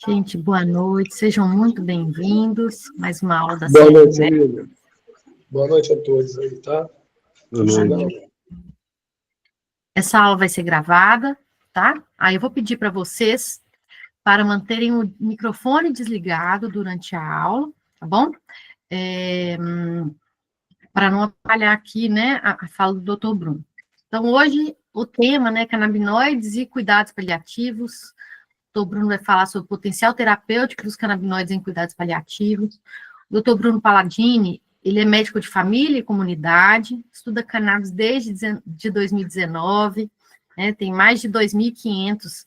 Gente, boa noite, sejam muito bem-vindos. Mais uma aula da Boa noite, Emília. Boa noite a todos aí, tá? Boa noite. Essa aula vai ser gravada, tá? Aí eu vou pedir para vocês para manterem o microfone desligado durante a aula, tá bom? Para não atrapalhar aqui, né, a fala do Dr. Bruno. Então, hoje, o tema, né, canabinoides e cuidados paliativos. O Dr. Bruno vai falar sobre o potencial terapêutico dos canabinoides em cuidados paliativos. O Dr. Bruno Palladini, ele é médico de família e comunidade, estuda cannabis desde 2019, né, tem mais de 2.500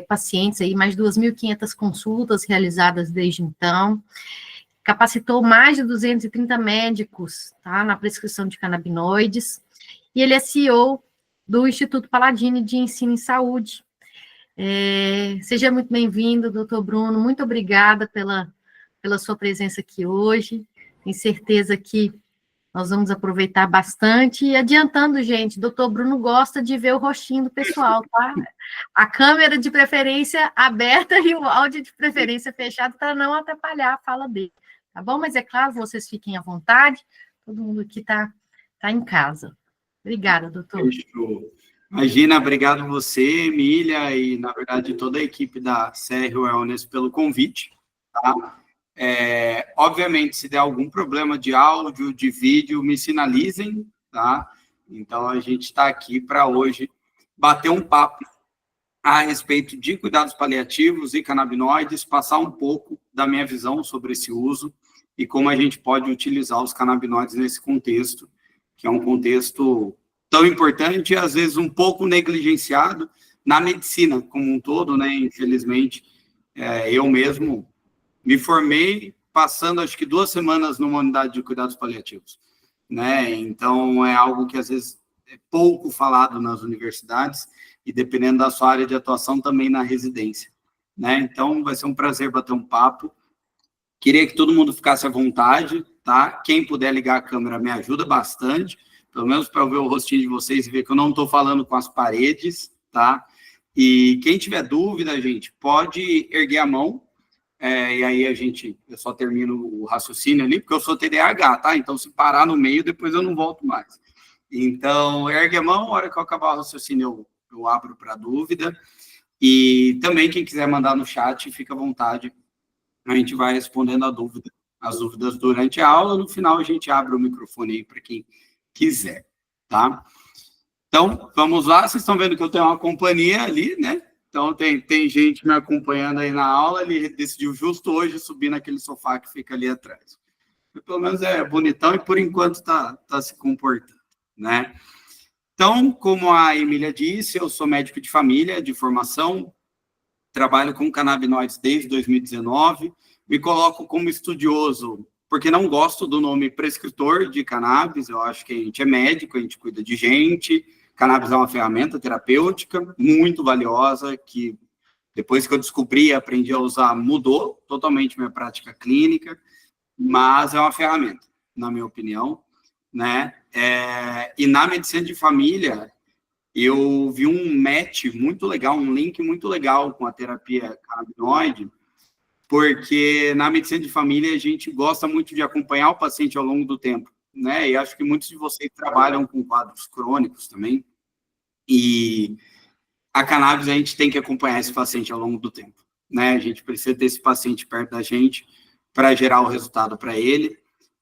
pacientes aí, mais de 2.500 consultas realizadas desde então, capacitou mais de 230 médicos, tá, na prescrição de canabinoides, e ele é CEO do Instituto Palladini de Ensino em Saúde. Seja muito bem-vindo, doutor Bruno, muito obrigada pela sua presença aqui hoje, tenho certeza que nós vamos aproveitar bastante, e adiantando, gente, doutor Bruno gosta de ver o rostinho do pessoal, tá? A câmera de preferência aberta e o áudio de preferência fechado para não atrapalhar a fala dele, tá bom? Mas é claro, vocês fiquem à vontade, todo mundo aqui tá em casa. Obrigada, doutor. Fechou. Imagina, obrigado você, Emília, e, na verdade, toda a equipe da CR Wellness pelo convite, tá? Obviamente, se der algum problema de áudio, de vídeo, me sinalizem, tá? Então, a gente está aqui para hoje bater um papo a respeito de cuidados paliativos e canabinoides, passar um pouco da minha visão sobre esse uso e como a gente pode utilizar os canabinoides nesse contexto, que é um contexto tão importante e, às vezes, um pouco negligenciado na medicina como um todo, né? Infelizmente, eu mesmo me formei passando, acho que 2 semanas numa unidade de cuidados paliativos, né? Então, é algo que, às vezes, é pouco falado nas universidades e, dependendo da sua área de atuação, também na residência, né? Então, vai ser um prazer bater um papo. Queria que todo mundo ficasse à vontade, tá? Quem puder ligar a câmera me ajuda bastante, pelo menos para eu ver o rostinho de vocês e ver que eu não estou falando com as paredes, tá? E quem tiver dúvida, gente, pode erguer a mão, e aí eu só termino o raciocínio ali, porque eu sou TDAH, tá? Então, se parar no meio, depois eu não volto mais. Então, ergue a mão, a hora que eu acabar o raciocínio, eu abro para dúvida. E também, quem quiser mandar no chat, fica à vontade. A gente vai respondendo as dúvidas durante a aula. No final, a gente abre o microfone aí para quem quiser, tá? Então, vamos lá. Vocês estão vendo que eu tenho uma companhia ali, né? Então, tem gente me acompanhando aí na aula. Ele decidiu justo hoje subir naquele sofá que fica ali atrás. Pelo menos é bonitão e, por enquanto, tá se comportando, né? Então, como a Emília disse, eu sou médico de família, de formação, trabalho com canabinoides desde 2019, me coloco como estudioso, porque não gosto do nome prescritor de cannabis, eu acho que a gente é médico, a gente cuida de gente, cannabis é uma ferramenta terapêutica muito valiosa, que depois que eu descobri e aprendi a usar, mudou totalmente minha prática clínica, mas é uma ferramenta, na minha opinião, né? E na medicina de família, eu vi um match muito legal, um link muito legal com a terapia canabinoide, porque na medicina de família a gente gosta muito de acompanhar o paciente ao longo do tempo, né? E acho que muitos de vocês trabalham com quadros crônicos também, e a cannabis a gente tem que acompanhar esse paciente ao longo do tempo, né? A gente precisa ter esse paciente perto da gente para gerar o resultado para ele,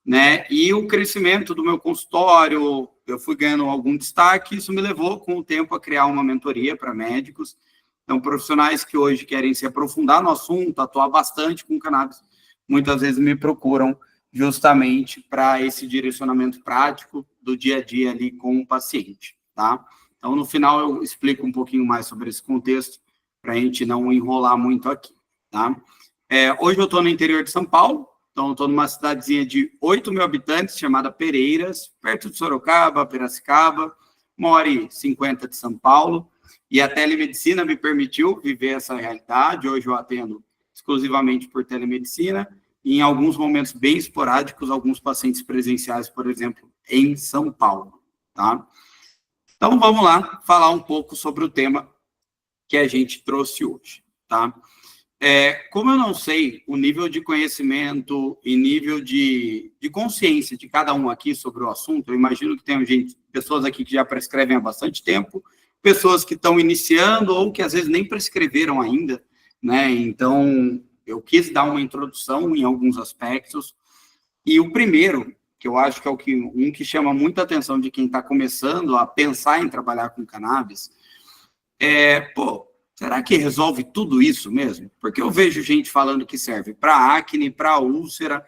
né? E o crescimento do meu consultório, eu fui ganhando algum destaque, isso me levou com o tempo a criar uma mentoria para médicos. Então, profissionais que hoje querem se aprofundar no assunto, atuar bastante com cannabis, muitas vezes me procuram justamente para esse direcionamento prático do dia a dia ali com o paciente, tá? Então, no final, eu explico um pouquinho mais sobre esse contexto, para a gente não enrolar muito aqui, tá? Hoje eu estou no interior de São Paulo, então estou numa cidadezinha de 8.000 habitantes, chamada Pereiras, perto de Sorocaba, Piracicaba, 1h50 de São Paulo, e a telemedicina me permitiu viver essa realidade. Hoje eu atendo exclusivamente por telemedicina, e em alguns momentos bem esporádicos, alguns pacientes presenciais, por exemplo, em São Paulo, tá? Então, vamos lá falar um pouco sobre o tema que a gente trouxe hoje, tá? Como eu não sei o nível de conhecimento e nível de consciência de cada um aqui sobre o assunto, eu imagino que tem pessoas aqui que já prescrevem há bastante tempo, pessoas que estão iniciando ou que às vezes nem prescreveram ainda, né? Então, eu quis dar uma introdução em alguns aspectos. E o primeiro, que eu acho que é um que chama muita atenção de quem está começando a pensar em trabalhar com cannabis, será que resolve tudo isso mesmo? Porque eu vejo gente falando que serve para acne, para úlcera,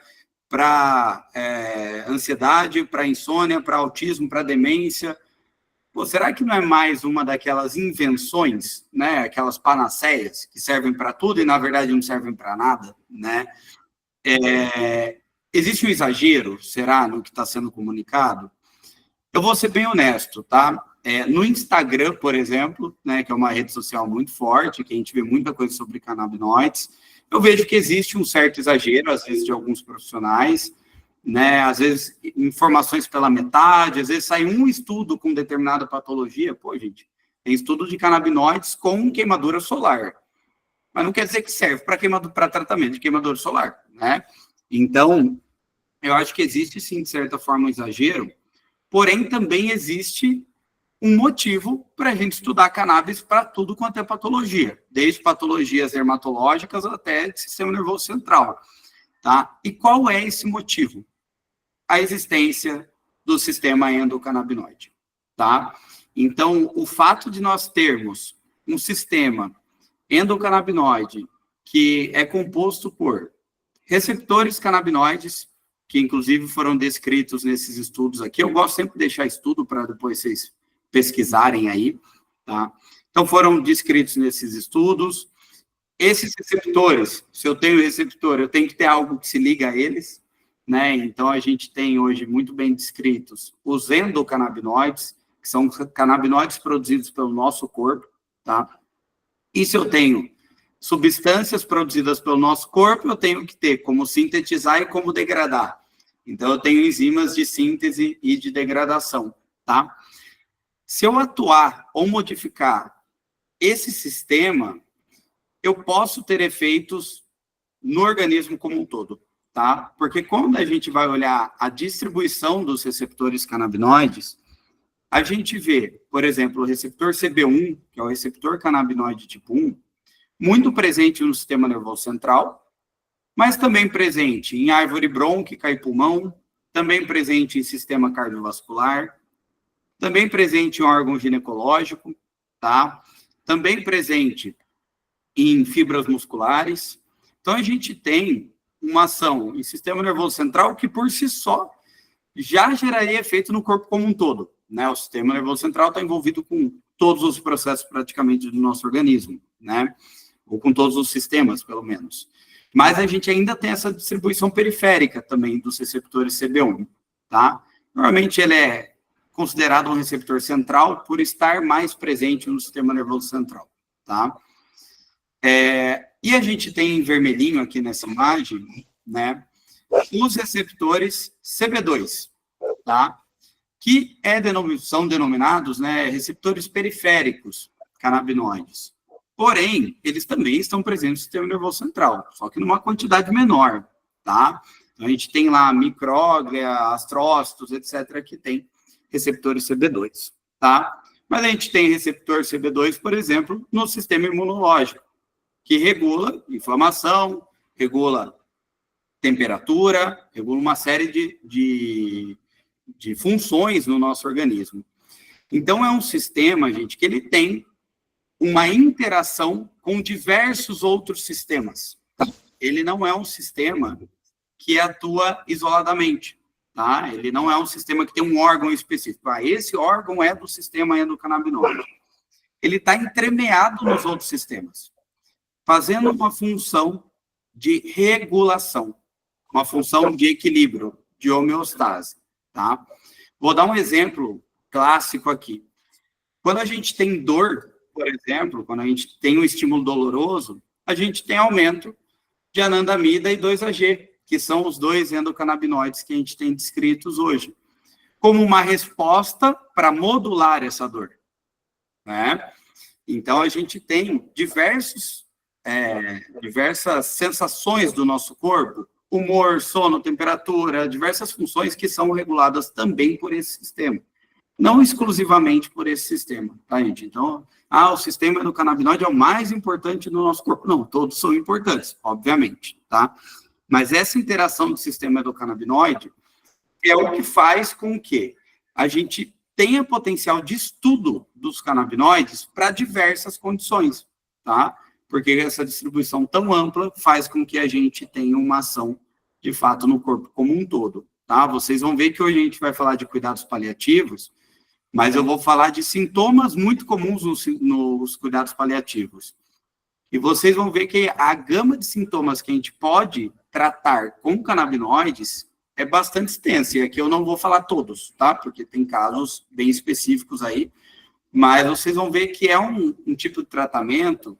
para ansiedade, para insônia, para autismo, para demência. Será que não é mais uma daquelas invenções, né? Aquelas panaceias que servem para tudo e, na verdade, não servem para nada, né? Existe um exagero, será, no que está sendo comunicado? Eu vou ser bem honesto, tá? No Instagram, por exemplo, né, que é uma rede social muito forte, que a gente vê muita coisa sobre canabinoides, eu vejo que existe um certo exagero, às vezes, de alguns profissionais, né? Às vezes, informações pela metade, às vezes sai um estudo com determinada patologia. Pô, gente, tem estudo de canabinoides com queimadura solar, mas não quer dizer que serve para tratamento de queimadura solar, né? Então, eu acho que existe, sim, de certa forma, um exagero, porém, também existe um motivo para a gente estudar cannabis para tudo quanto é patologia, desde patologias dermatológicas até de sistema nervoso central, tá? E qual é esse motivo? A existência do sistema endocannabinoide, tá? Então, o fato de nós termos um sistema endocannabinoide que é composto por receptores canabinoides, que inclusive foram descritos nesses estudos aqui, eu gosto sempre de deixar estudo para depois vocês pesquisarem aí, tá? Então, foram descritos nesses estudos. Esses receptores, se eu tenho receptor, eu tenho que ter algo que se liga a eles, né? Então, a gente tem hoje muito bem descritos os endocannabinoides, que são canabinoides produzidos pelo nosso corpo, tá? E se eu tenho substâncias produzidas pelo nosso corpo, eu tenho que ter como sintetizar e como degradar. Então, eu tenho enzimas de síntese e de degradação, tá? Se eu atuar ou modificar esse sistema, eu posso ter efeitos no organismo como um todo, tá? Porque quando a gente vai olhar a distribuição dos receptores canabinoides, a gente vê, por exemplo, o receptor CB1, que é o receptor canabinoide tipo 1, muito presente no sistema nervoso central, mas também presente em árvore brônquica e pulmão, também presente em sistema cardiovascular, também presente em órgão ginecológico, tá? Também presente em fibras musculares. Então, a gente tem uma ação em sistema nervoso central que, por si só, já geraria efeito no corpo como um todo, né? O sistema nervoso central está envolvido com todos os processos, praticamente, do nosso organismo, né? Ou com todos os sistemas, pelo menos. Mas a gente ainda tem essa distribuição periférica também dos receptores CB1, tá? Normalmente ele é considerado um receptor central por estar mais presente no sistema nervoso central, tá? E a gente tem em vermelhinho aqui nessa imagem, né, os receptores CB2, tá? Que são denominados, né, receptores periféricos canabinoides. Porém, eles também estão presentes no sistema nervoso central, só que numa quantidade menor, tá? Então, a gente tem lá micróglia, astrócitos, etc., que tem receptores CB2, tá? Mas a gente tem receptor CB2, por exemplo, no sistema imunológico, que regula inflamação, regula temperatura, regula uma série de funções no nosso organismo. Então, é um sistema, gente, que ele tem uma interação com diversos outros sistemas. Tá? Ele não é um sistema que atua isoladamente, tá? Ele não é um sistema que tem um órgão específico. Esse órgão é do sistema endocannabinoide. Ele está entremeado nos outros sistemas, fazendo uma função de regulação, uma função de equilíbrio, de homeostase, tá? Vou dar um exemplo clássico aqui. Quando a gente tem dor, por exemplo, quando a gente tem um estímulo doloroso, a gente tem aumento de anandamida e 2-AG, que são os dois endocannabinoides que a gente tem descritos hoje, como uma resposta para modular essa dor, né? Então, a gente tem diversos diversas sensações do nosso corpo, humor, sono, temperatura, diversas funções que são reguladas também por esse sistema. Não exclusivamente por esse sistema, tá, gente? Então, o sistema endocannabinoide é o mais importante no nosso corpo. Não, todos são importantes, obviamente, tá? Mas essa interação do sistema endocannabinoide é o que faz com que a gente tenha potencial de estudo dos canabinoides para diversas condições, tá? Porque essa distribuição tão ampla faz com que a gente tenha uma ação, de fato, no corpo como um todo, tá? Vocês vão ver que hoje a gente vai falar de cuidados paliativos, mas eu vou falar de sintomas muito comuns nos cuidados paliativos. E vocês vão ver que a gama de sintomas que a gente pode tratar com canabinoides é bastante extensa. E aqui eu não vou falar todos, tá? Porque tem casos bem específicos aí. Mas vocês vão ver que é um tipo de tratamento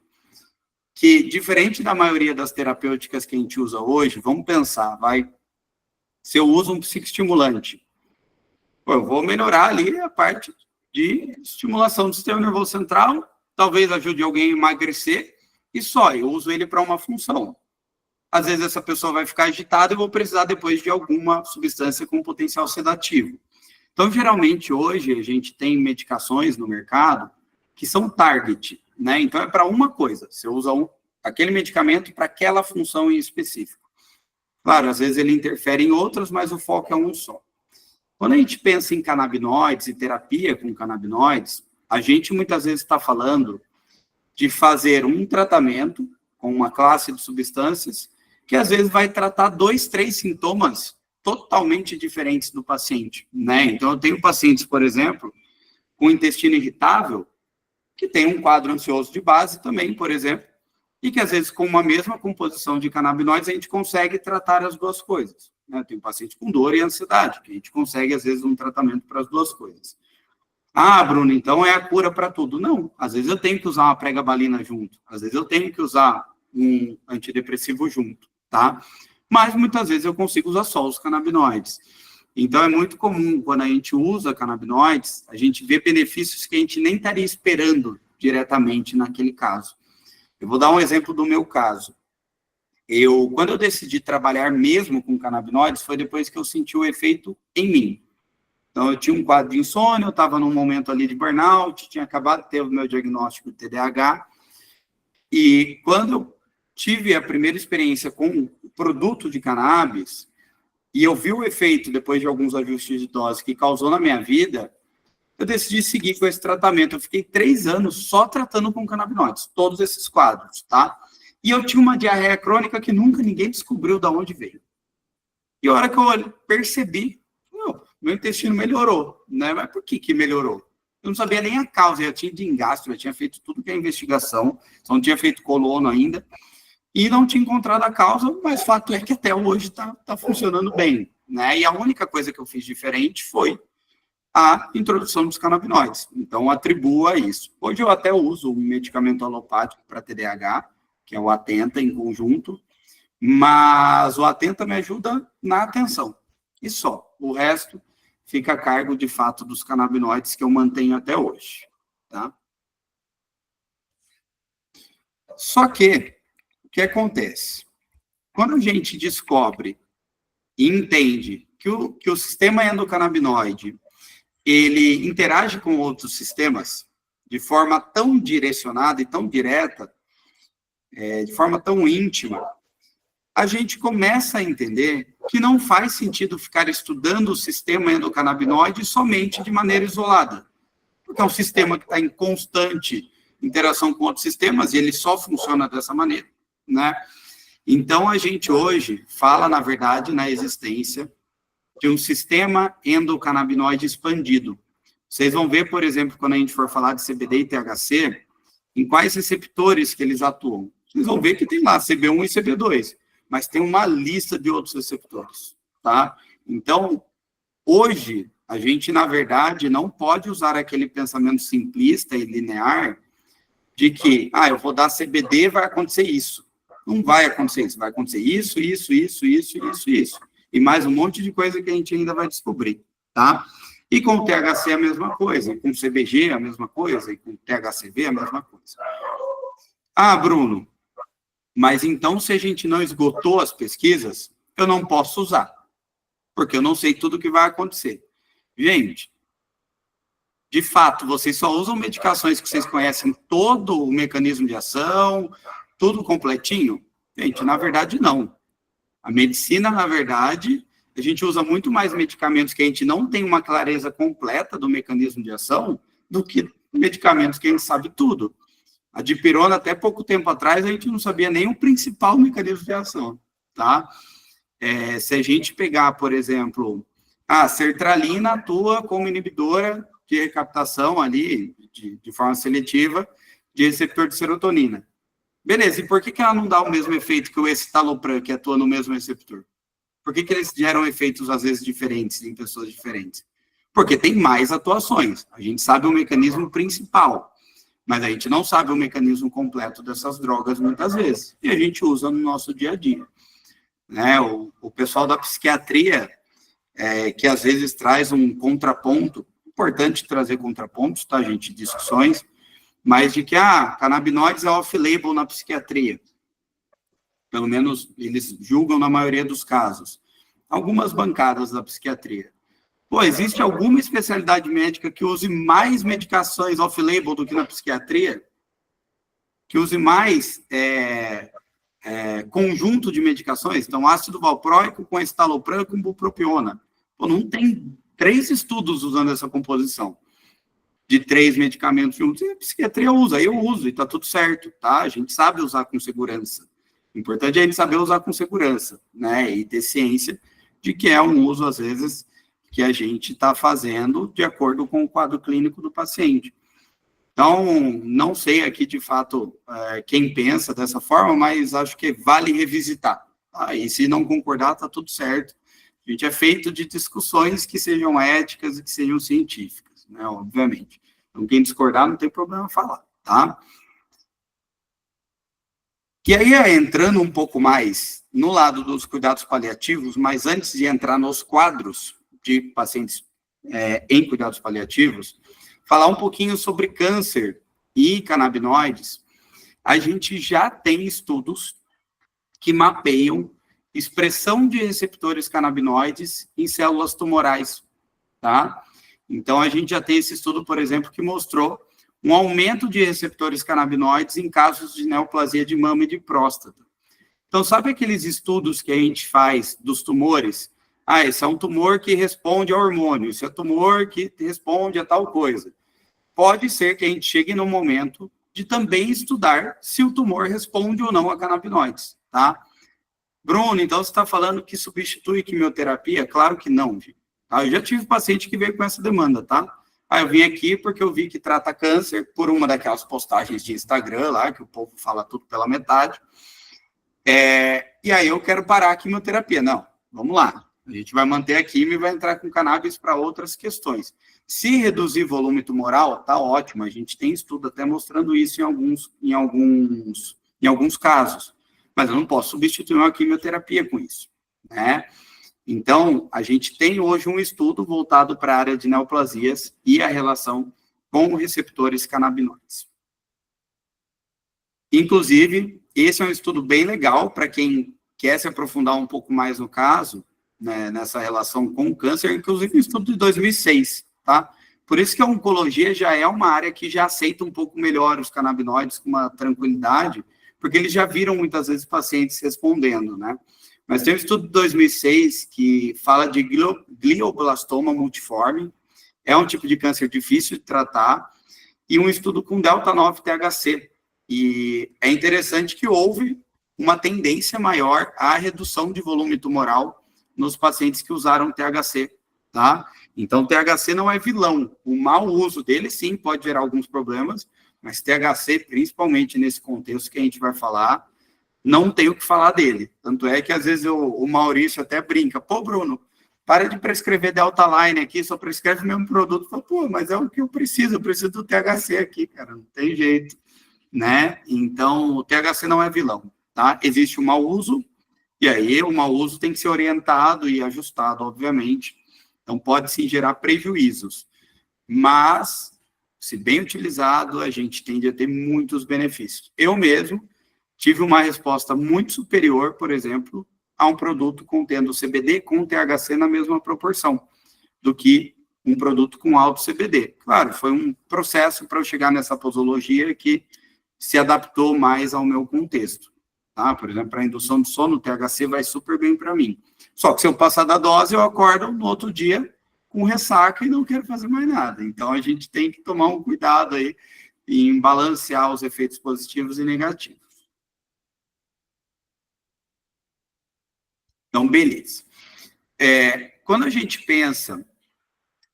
que, diferente da maioria das terapêuticas que a gente usa hoje, vamos pensar, se eu uso um psicoestimulante, eu vou melhorar ali a parte de estimulação do sistema nervoso central, talvez ajude alguém a emagrecer, e só, eu uso ele para uma função. Às vezes essa pessoa vai ficar agitada e vou precisar depois de alguma substância com potencial sedativo. Então, geralmente, hoje, a gente tem medicações no mercado que são target, né? Então, é para uma coisa. Você usa aquele medicamento para aquela função em específico. Claro, às vezes ele interfere em outras, mas o foco é um só. Quando a gente pensa em canabinoides e terapia com canabinoides, a gente muitas vezes está falando de fazer um tratamento com uma classe de substâncias que às vezes vai tratar 2, 3 sintomas totalmente diferentes do paciente, né? Então, eu tenho pacientes, por exemplo, com intestino irritável, que tem um quadro ansioso de base também, por exemplo, e que às vezes com uma mesma composição de canabinoides a gente consegue tratar as duas coisas, né? Tem um paciente com dor e ansiedade, que a gente consegue às vezes um tratamento para as duas coisas. Bruno, então é a cura para tudo. Não, às vezes eu tenho que usar uma pregabalina junto, às vezes eu tenho que usar um antidepressivo junto, tá? Mas muitas vezes eu consigo usar só os canabinoides. Então é muito comum, quando a gente usa canabinoides, a gente vê benefícios que a gente nem estaria esperando diretamente naquele caso. Eu vou dar um exemplo do meu caso. Quando eu decidi trabalhar mesmo com canabinoides, foi depois que eu senti o efeito em mim. Então, eu tinha um quadro de insônia, eu estava num momento ali de burnout, tinha acabado de ter o meu diagnóstico de TDAH, e quando eu tive a primeira experiência com o produto de cannabis, e eu vi o efeito, depois de alguns ajustes de dose, que causou na minha vida, eu decidi seguir com esse tratamento. Eu fiquei 3 anos só tratando com canabinoides, todos esses quadros, tá? E eu tinha uma diarreia crônica que nunca ninguém descobriu de onde veio. E a hora que eu percebi, meu intestino melhorou, né? Mas por que melhorou? Eu não sabia nem a causa, eu já tinha de engastro, eu tinha feito tudo que é investigação, só não tinha feito colono ainda, e não tinha encontrado a causa, mas o fato é que até hoje está funcionando bem, né? E a única coisa que eu fiz diferente foi a introdução dos canabinoides. Então, atribuo a isso. Hoje eu até uso um medicamento alopático para TDAH, que é o Atenta, em conjunto, mas o Atenta me ajuda na atenção, e só. O resto fica a cargo, de fato, dos canabinoides que eu mantenho até hoje, tá? Só que, o que acontece? Quando a gente descobre e entende que o sistema endocannabinoide, ele interage com outros sistemas de forma tão direcionada e tão direta, de forma tão íntima, a gente começa a entender que não faz sentido ficar estudando o sistema endocannabinoide somente de maneira isolada, porque é um sistema que está em constante interação com outros sistemas e ele só funciona dessa maneira, né? Então, a gente hoje fala, na verdade, na existência de um sistema endocannabinoide expandido. Vocês vão ver, por exemplo, quando a gente for falar de CBD e THC, em quais receptores que eles atuam. Vocês vão ver que tem lá CB1 e CB2, mas tem uma lista de outros receptores, tá? Então, hoje, a gente, na verdade, não pode usar aquele pensamento simplista e linear de que, eu vou dar CBD, vai acontecer isso. Não vai acontecer isso, vai acontecer isso, isso, isso, isso, isso, isso. E mais um monte de coisa que a gente ainda vai descobrir, tá? E com o THC a mesma coisa, com o CBG a mesma coisa, e com o THCV a mesma coisa. Bruno, Mas então, se a gente não esgotou as pesquisas, eu não posso usar, porque eu não sei tudo o que vai acontecer. Gente, de fato, vocês só usam medicações que vocês conhecem todo o mecanismo de ação, tudo completinho? Gente, na verdade, não. A medicina, na verdade, a gente usa muito mais medicamentos que a gente não tem uma clareza completa do mecanismo de ação do que medicamentos que a gente sabe tudo. A dipirona, até pouco tempo atrás, a gente não sabia nem o principal mecanismo de ação, tá? Se a gente pegar, por exemplo, a sertralina atua como inibidora de recaptação ali, de forma seletiva, de receptor de serotonina. Beleza, e por que ela não dá o mesmo efeito que o escitalopram, que atua no mesmo receptor? Por que eles geram efeitos, às vezes, diferentes em pessoas diferentes? Porque tem mais atuações. A gente sabe o mecanismo principal, mas a gente não sabe o mecanismo completo dessas drogas, muitas vezes, e a gente usa no nosso dia a dia. Né? O pessoal da psiquiatria, que às vezes traz um contraponto, importante trazer contrapontos, tá, gente? Discussões, mas de que, canabinoides é off-label na psiquiatria. Pelo menos eles julgam na maioria dos casos. Algumas bancadas da psiquiatria. Pô, existe alguma especialidade médica que use mais medicações off-label do que na psiquiatria? Que use mais conjunto de medicações? Então, ácido valproico com escitalopram com bupropiona. Pô, não tem 3 estudos usando essa composição de 3 medicamentos juntos, e a psiquiatria usa, eu uso, e tá tudo certo, tá? A gente sabe usar com segurança. O importante é a gente saber usar com segurança, né? E ter ciência de que é um uso, às vezes, que a gente está fazendo de acordo com o quadro clínico do paciente. Então, não sei aqui, de fato, quem pensa dessa forma, mas acho que vale revisitar. Tá? E se não concordar, tá tudo certo. A gente é feito de discussões que sejam éticas e que sejam científicas, né? Obviamente. Então, quem discordar, não tem problema falar, tá? E aí, entrando um pouco mais no lado dos cuidados paliativos, mas antes de entrar nos quadros de pacientes em cuidados paliativos, falar um pouquinho sobre câncer e canabinoides. A gente já tem estudos que mapeiam expressão de receptores canabinoides em células tumorais, tá? Então, a gente já tem esse estudo, por exemplo, que mostrou um aumento de receptores canabinoides em casos de neoplasia de mama e de próstata. Então, sabe aqueles estudos que a gente faz dos tumores? Esse é um tumor que responde a hormônio, esse é um tumor que responde a tal coisa. Pode ser que a gente chegue no momento de também estudar se o tumor responde ou não a canabinoides, tá? Bruno, então você está falando que substitui quimioterapia? Claro que não, viu? Tá? Eu já tive paciente que veio com essa demanda, tá? Eu vim aqui porque eu vi que trata câncer por uma daquelas postagens de Instagram lá, que o povo fala tudo pela metade. E aí eu quero parar a quimioterapia. Não, vamos lá. A gente vai manter a quimio e vai entrar com cannabis para outras questões. Se reduzir volume tumoral, tá ótimo. A gente tem estudo até mostrando isso em alguns casos. Mas eu não posso substituir uma quimioterapia com isso, né? Então, a gente tem hoje um estudo voltado para a área de neoplasias e a relação com receptores canabinoides. Inclusive, esse é um estudo bem legal para quem quer se aprofundar um pouco mais no caso, né, nessa relação com o câncer, inclusive um estudo de 2006, tá? Por isso que a oncologia já é uma área que já aceita um pouco melhor os canabinoides com uma tranquilidade, porque eles já viram muitas vezes pacientes respondendo, né? Mas tem um estudo de 2006 que fala de glioblastoma multiforme, é um tipo de câncer difícil de tratar, e um estudo com delta-9-THC. E é interessante que houve uma tendência maior à redução de volume tumoral nos pacientes que usaram THC, tá? Então, THC não é vilão. O mau uso dele, sim, pode gerar alguns problemas, mas THC, principalmente nesse contexto que a gente vai falar, não tem o que falar dele. Tanto é que, às vezes, o Maurício até brinca. Pô, Bruno, para de prescrever Delta Line aqui, só prescreve o mesmo produto. Fala, pô, mas é o que eu preciso do THC aqui, cara, não tem jeito, né? Então, o THC não é vilão, tá? Existe o mau uso, e aí o mau uso tem que ser orientado e ajustado, obviamente. Então, pode sim gerar prejuízos. Mas, se bem utilizado, a gente tende a ter muitos benefícios. Eu mesmo tive uma resposta muito superior, por exemplo, a um produto contendo CBD com THC na mesma proporção do que um produto com alto CBD. Claro, foi um processo para eu chegar nessa posologia que se adaptou mais ao meu contexto. Tá? Por exemplo, para a indução de sono, o THC vai super bem para mim. Só que se eu passar da dose, eu acordo no outro dia com ressaca e não quero fazer mais nada. Então, a gente tem que tomar um cuidado aí em balancear os efeitos positivos e negativos. Então, beleza. Quando a gente pensa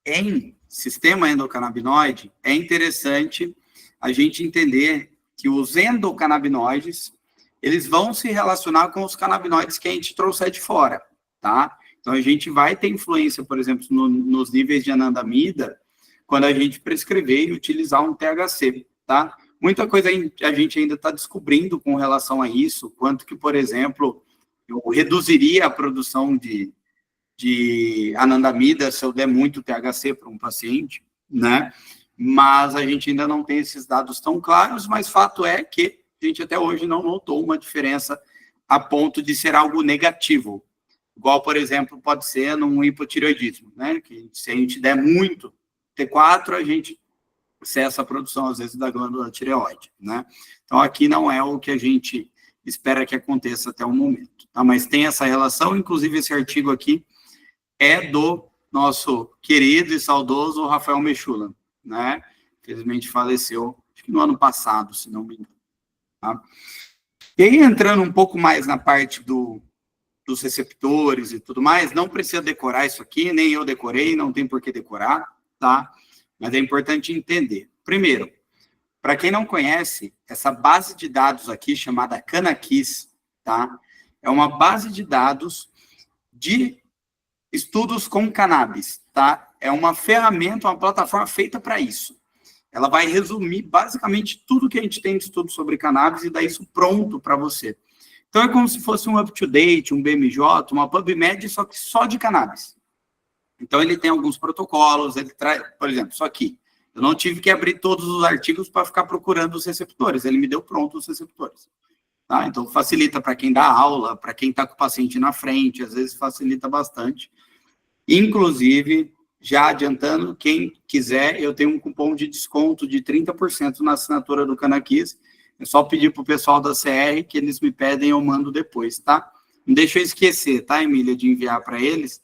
em sistema endocannabinoide, é interessante a gente entender que os endocannabinoides, eles vão se relacionar com os canabinoides que a gente trouxer de fora, tá? Então, a gente vai ter influência, por exemplo, nos níveis de anandamida, quando a gente prescrever e utilizar um THC, tá? Muita coisa a gente ainda está descobrindo com relação a isso, quanto que, por exemplo, eu reduziria a produção de anandamida se eu der muito THC para um paciente, né? Mas a gente ainda não tem esses dados tão claros, mas fato é que a gente até hoje não notou uma diferença a ponto de ser algo negativo. Igual, por exemplo, pode ser num hipotireoidismo, né? Que se a gente der muito T4, a gente cessa a produção, às vezes, da glândula tireoide, né? Então, aqui não é o que a gente espera que aconteça até o momento, tá? Mas tem essa relação, inclusive esse artigo aqui é do nosso querido e saudoso Rafael Mechula, né? Infelizmente faleceu, acho que no ano passado, se não me engano. Tá? E aí, entrando um pouco mais na parte dos receptores e tudo mais, não precisa decorar isso aqui, nem eu decorei, não tem por que decorar, tá? Mas é importante entender. Primeiro, para quem não conhece, essa base de dados aqui, chamada Cannakis, tá? É uma base de dados de estudos com cannabis, tá? É uma ferramenta, uma plataforma feita para isso. Ela vai resumir basicamente tudo que a gente tem de estudo sobre cannabis e dar isso pronto para você. Então, é como se fosse um up-to-date, um BMJ, uma PubMed, só que só de cannabis. Então, ele tem alguns protocolos, ele traz, por exemplo, isso aqui. Eu não tive que abrir todos os artigos para ficar procurando os receptores, ele me deu pronto os receptores. Tá? Então, facilita para quem dá aula, para quem está com o paciente na frente, às vezes facilita bastante. Inclusive, já adiantando, quem quiser, eu tenho um cupom de desconto de 30% na assinatura do Cannakis. É só pedir para o pessoal da CR que eles me pedem, eu mando depois, tá? Não deixa eu esquecer, tá, Emília, de enviar para eles,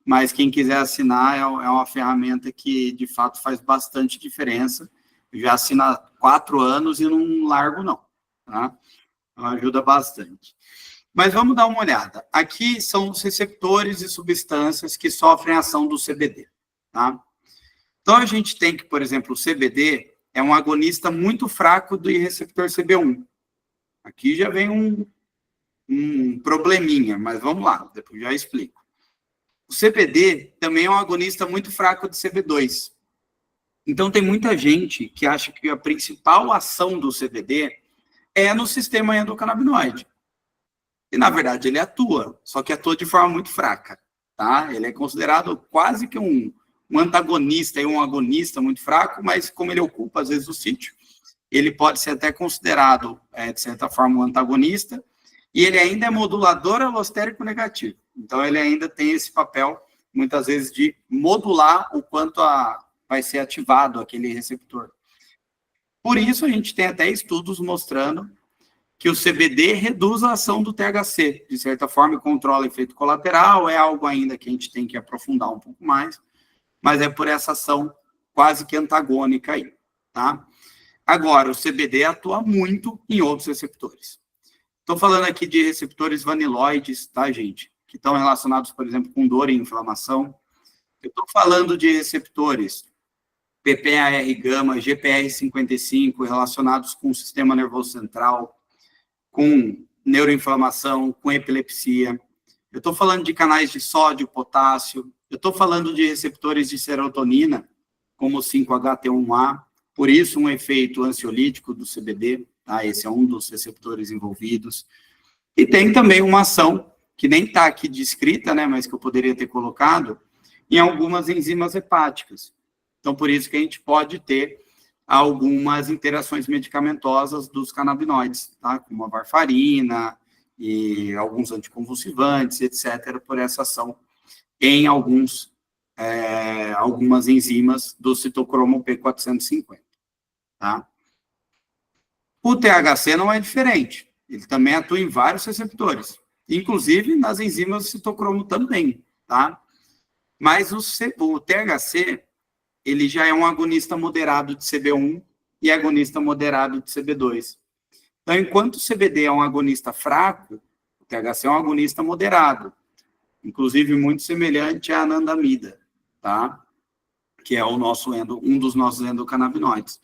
mas quem quiser assinar é uma ferramenta que, de fato, faz bastante diferença. Eu já assino há 4 anos e não largo, não, tá? Então, ajuda bastante. Mas vamos dar uma olhada. Aqui são os receptores e substâncias que sofrem a ação do CBD, tá? Então, a gente tem que, por exemplo, o CBD é um agonista muito fraco do receptor CB1. Aqui já vem um probleminha, mas vamos lá, depois já explico. O CBD também é um agonista muito fraco de CB2. Então, tem muita gente que acha que a principal ação do CBD é no sistema endocannabinoide. E, na verdade, ele atua, só que atua de forma muito fraca, tá? Ele é considerado quase que um antagonista e um agonista muito fraco, mas como ele ocupa, às vezes, o sítio, ele pode ser até considerado, de certa forma, um antagonista, e ele ainda é modulador alostérico negativo. Então, ele ainda tem esse papel, muitas vezes, de modular o quanto vai ser ativado aquele receptor. Por isso, a gente tem até estudos mostrando que o CBD reduz a ação do THC, de certa forma, e controla efeito colateral, é algo ainda que a gente tem que aprofundar um pouco mais, mas é por essa ação quase que antagônica aí, tá? Agora, o CBD atua muito em outros receptores. Estou falando aqui de receptores vaniloides, tá, gente? Que estão relacionados, por exemplo, com dor e inflamação. Eu estou falando de receptores PPAR-gama, GPR55, relacionados com o sistema nervoso central, com neuroinflamação, com epilepsia. Eu estou falando de canais de sódio, potássio. Eu estou falando de receptores de serotonina, como o 5-HT1A, por isso um efeito ansiolítico do CBD, tá? Esse é um dos receptores envolvidos. E tem também uma ação, que nem está aqui descrita, né, mas que eu poderia ter colocado, em algumas enzimas hepáticas. Então, por isso que a gente pode ter algumas interações medicamentosas dos canabinoides, tá? Como a varfarina e alguns anticonvulsivantes, etc., por essa ação em algumas enzimas do citocromo P450, tá? O THC não é diferente, ele também atua em vários receptores, inclusive nas enzimas do citocromo também, tá? Mas o THC, ele já é um agonista moderado de CB1 e agonista moderado de CB2. Então, enquanto o CBD é um agonista fraco, o THC é um agonista moderado, inclusive muito semelhante à anandamida, tá? Que é um dos nossos endocannabinoides.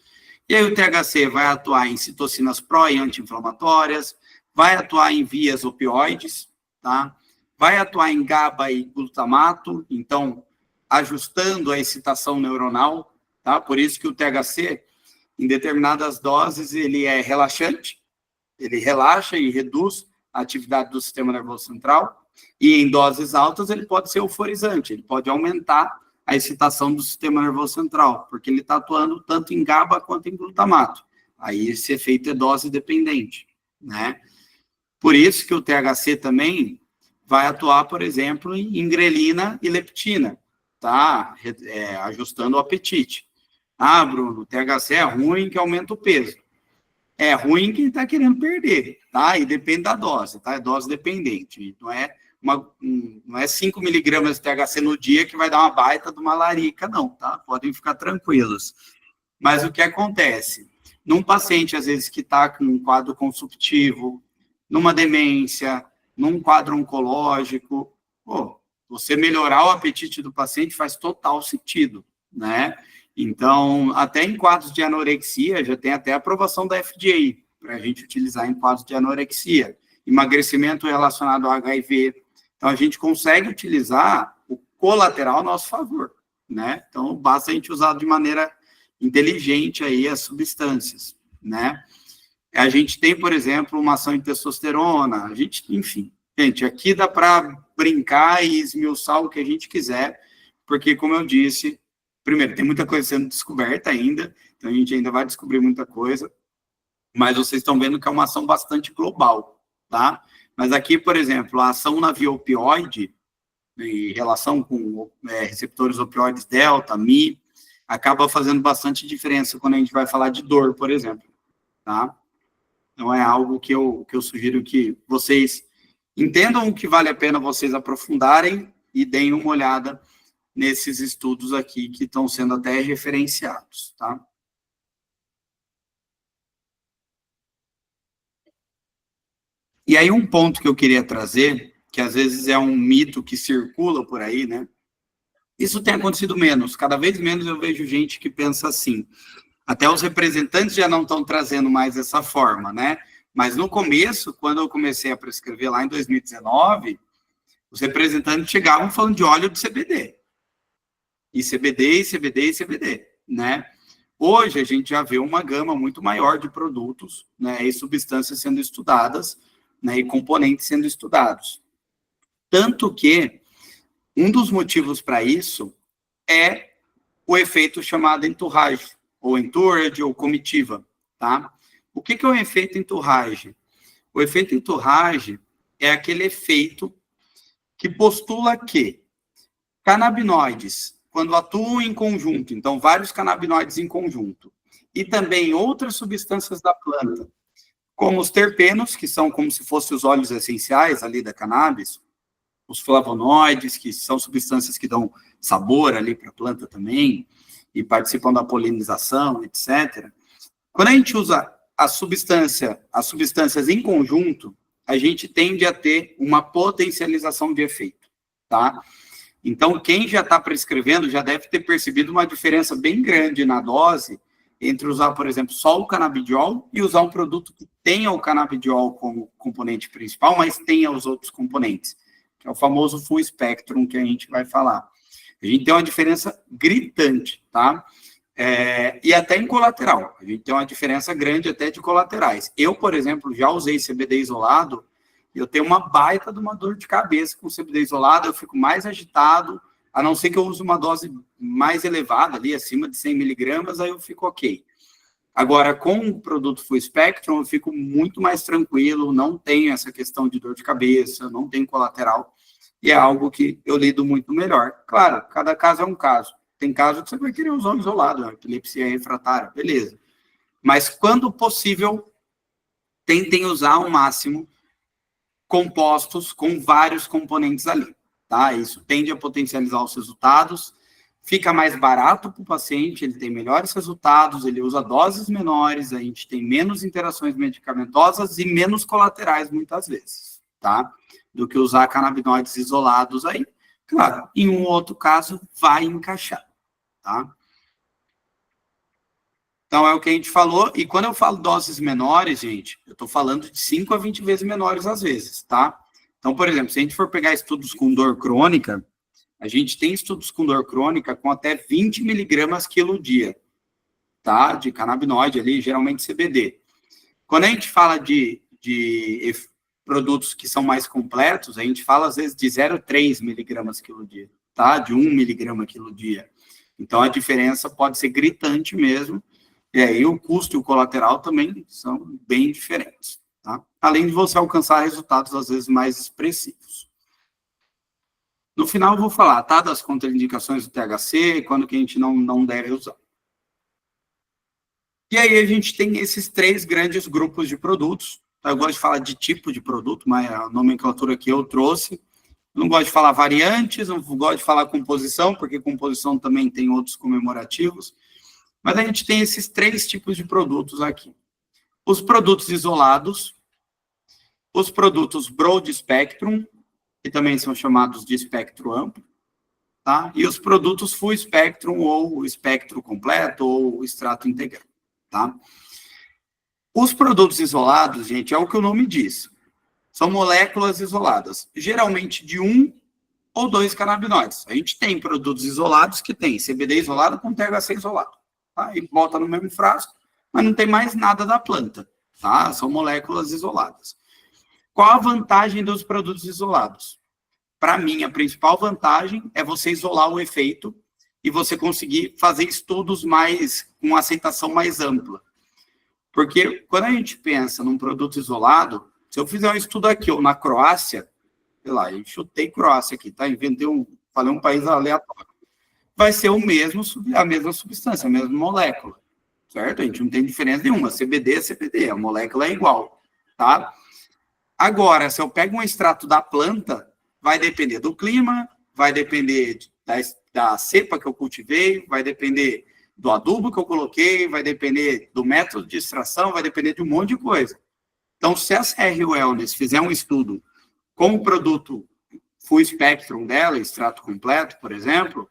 E aí o THC vai atuar em citocinas pró e anti-inflamatórias, vai atuar em vias opioides, tá? Vai atuar em GABA e glutamato, então, ajustando a excitação neuronal, tá? Por isso que o THC, em determinadas doses, ele é relaxante, ele relaxa e reduz a atividade do sistema nervoso central, e em doses altas ele pode ser euforizante, ele pode aumentar a excitação do sistema nervoso central, porque ele está atuando tanto em GABA quanto em glutamato. Aí esse efeito é dose dependente, né? Por isso que o THC também vai atuar, por exemplo, em grelina e leptina, tá? Ajustando o apetite. Ah, Bruno, o THC é ruim que aumenta o peso. É ruim quem está querendo perder, tá? E depende da dose, tá? É dose dependente. Não é 5 miligramas de THC no dia que vai dar uma baita de uma larica, não, tá? Podem ficar tranquilos. Mas o que acontece? Num paciente, às vezes, que está com um quadro consumptivo, numa demência, num quadro oncológico, você melhorar o apetite do paciente faz total sentido, né? Então, até em quadros de anorexia, já tem até aprovação da FDA para a gente utilizar em quadros de anorexia. Emagrecimento relacionado ao HIV. Então, a gente consegue utilizar o colateral a nosso favor, né? Então, basta a gente usar de maneira inteligente aí as substâncias, né? A gente tem, por exemplo, uma ação em testosterona, enfim. Gente, aqui dá para brincar e esmiuçar o que a gente quiser, porque, como eu disse, primeiro, tem muita coisa sendo descoberta ainda, então a gente ainda vai descobrir muita coisa, mas vocês estão vendo que é uma ação bastante global, tá? Mas aqui, por exemplo, a ação na via opioide, em relação com receptores opioides delta, Mi, acaba fazendo bastante diferença quando a gente vai falar de dor, por exemplo, tá? Então, é algo que eu sugiro que vocês entendam que vale a pena vocês aprofundarem e deem uma olhada nesses estudos aqui que estão sendo até referenciados, tá? E aí, um ponto que eu queria trazer, que às vezes é um mito que circula por aí, né? Isso tem acontecido menos, cada vez menos eu vejo gente que pensa assim. Até os representantes já não estão trazendo mais essa forma, né? Mas no começo, quando eu comecei a prescrever lá em 2019, os representantes chegavam falando de óleo de CBD. E CBD, e CBD, e CBD, né? Hoje a gente já vê uma gama muito maior de produtos, né, e substâncias sendo estudadas, né, e componentes sendo estudados. Tanto que um dos motivos para isso é o efeito chamado entourage, ou entourage, ou comitiva, tá? O que é o efeito entourage? O efeito entourage é aquele efeito que postula que canabinoides, quando atuam em conjunto, então vários canabinoides em conjunto, e também outras substâncias da planta, como os terpenos, que são como se fossem os óleos essenciais ali da cannabis, os flavonoides, que são substâncias que dão sabor ali para a planta também, e participam da polinização, etc. Quando a gente usa as substâncias em conjunto, a gente tende a ter uma potencialização de efeito, tá? Então, quem já está prescrevendo já deve ter percebido uma diferença bem grande na dose entre usar, por exemplo, só o canabidiol e usar um produto que tenha o canabidiol como componente principal, mas tenha os outros componentes, que é o famoso full spectrum que a gente vai falar. A gente tem uma diferença gritante, tá? E até em colateral. A gente tem uma diferença grande até de colaterais. Eu, por exemplo, já usei CBD isolado, eu tenho uma baita de uma dor de cabeça com CBD isolado, eu fico mais agitado, a não ser que eu use uma dose mais elevada ali, acima de 100 miligramas, aí eu fico ok. Agora, com o produto Full Spectrum, eu fico muito mais tranquilo, não tenho essa questão de dor de cabeça, não tenho colateral, e é algo que eu lido muito melhor. Claro, cada caso é um caso. Tem caso que você vai querer usar um isolado, epilepsia refratária, beleza. Mas, quando possível, tentem usar ao máximo compostos com vários componentes ali, tá? Isso tende a potencializar os resultados, fica mais barato para o paciente, ele tem melhores resultados, ele usa doses menores, a gente tem menos interações medicamentosas e menos colaterais, muitas vezes, tá? Do que usar canabinoides isolados aí. Claro, em um outro caso, vai encaixar, tá? Então, é o que a gente falou, e quando eu falo doses menores, gente, eu estou falando de 5 a 20 vezes menores às vezes, tá? Então, por exemplo, se a gente for pegar estudos com dor crônica, a gente tem estudos com dor crônica com até 20 miligramas quilo dia, tá? De canabinoide ali, geralmente CBD. Quando a gente fala de produtos que são mais completos, a gente fala às vezes de 0,3 miligramas quilo dia, tá? De 1 miligrama quilo dia. Então, a diferença pode ser gritante mesmo, e aí o custo e o colateral também são bem diferentes, tá? Além de você alcançar resultados, às vezes, mais expressivos. No final, eu vou falar, tá? Das contraindicações do THC, quando que a gente não deve usar. E aí, a gente tem esses 3 grandes grupos de produtos. Eu gosto de falar de tipo de produto, mas a nomenclatura que eu trouxe. Não gosto de falar variantes, não gosto de falar composição, porque composição também tem outros comemorativos. Mas a gente tem esses 3 tipos de produtos aqui. Os produtos isolados, os produtos broad spectrum, que também são chamados de espectro amplo, tá? E os produtos full spectrum, ou espectro completo, ou extrato integral, tá? Os produtos isolados, gente, é o que o nome diz. São moléculas isoladas, geralmente de 1 ou 2 canabinoides. A gente tem produtos isolados que tem CBD isolado com THC isolado. Tá? E bota no mesmo frasco, mas não tem mais nada da planta, tá? São moléculas isoladas. Qual a vantagem dos produtos isolados? Para mim, a principal vantagem é você isolar o efeito e você conseguir fazer estudos com aceitação mais ampla. Porque quando a gente pensa num produto isolado, se eu fizer um estudo aqui ou na Croácia, sei lá, eu chutei Croácia aqui, tá? Falei um país aleatório. Vai ser a mesma substância, a mesma molécula, certo? A gente não tem diferença nenhuma. CBD é CBD, a molécula é igual, tá? Agora, se eu pego um extrato da planta, vai depender do clima, vai depender da cepa que eu cultivei, vai depender do adubo que eu coloquei, vai depender do método de extração, vai depender de um monte de coisa. Então, se a CR Wellness fizer um estudo com o produto full spectrum dela, extrato completo, por exemplo,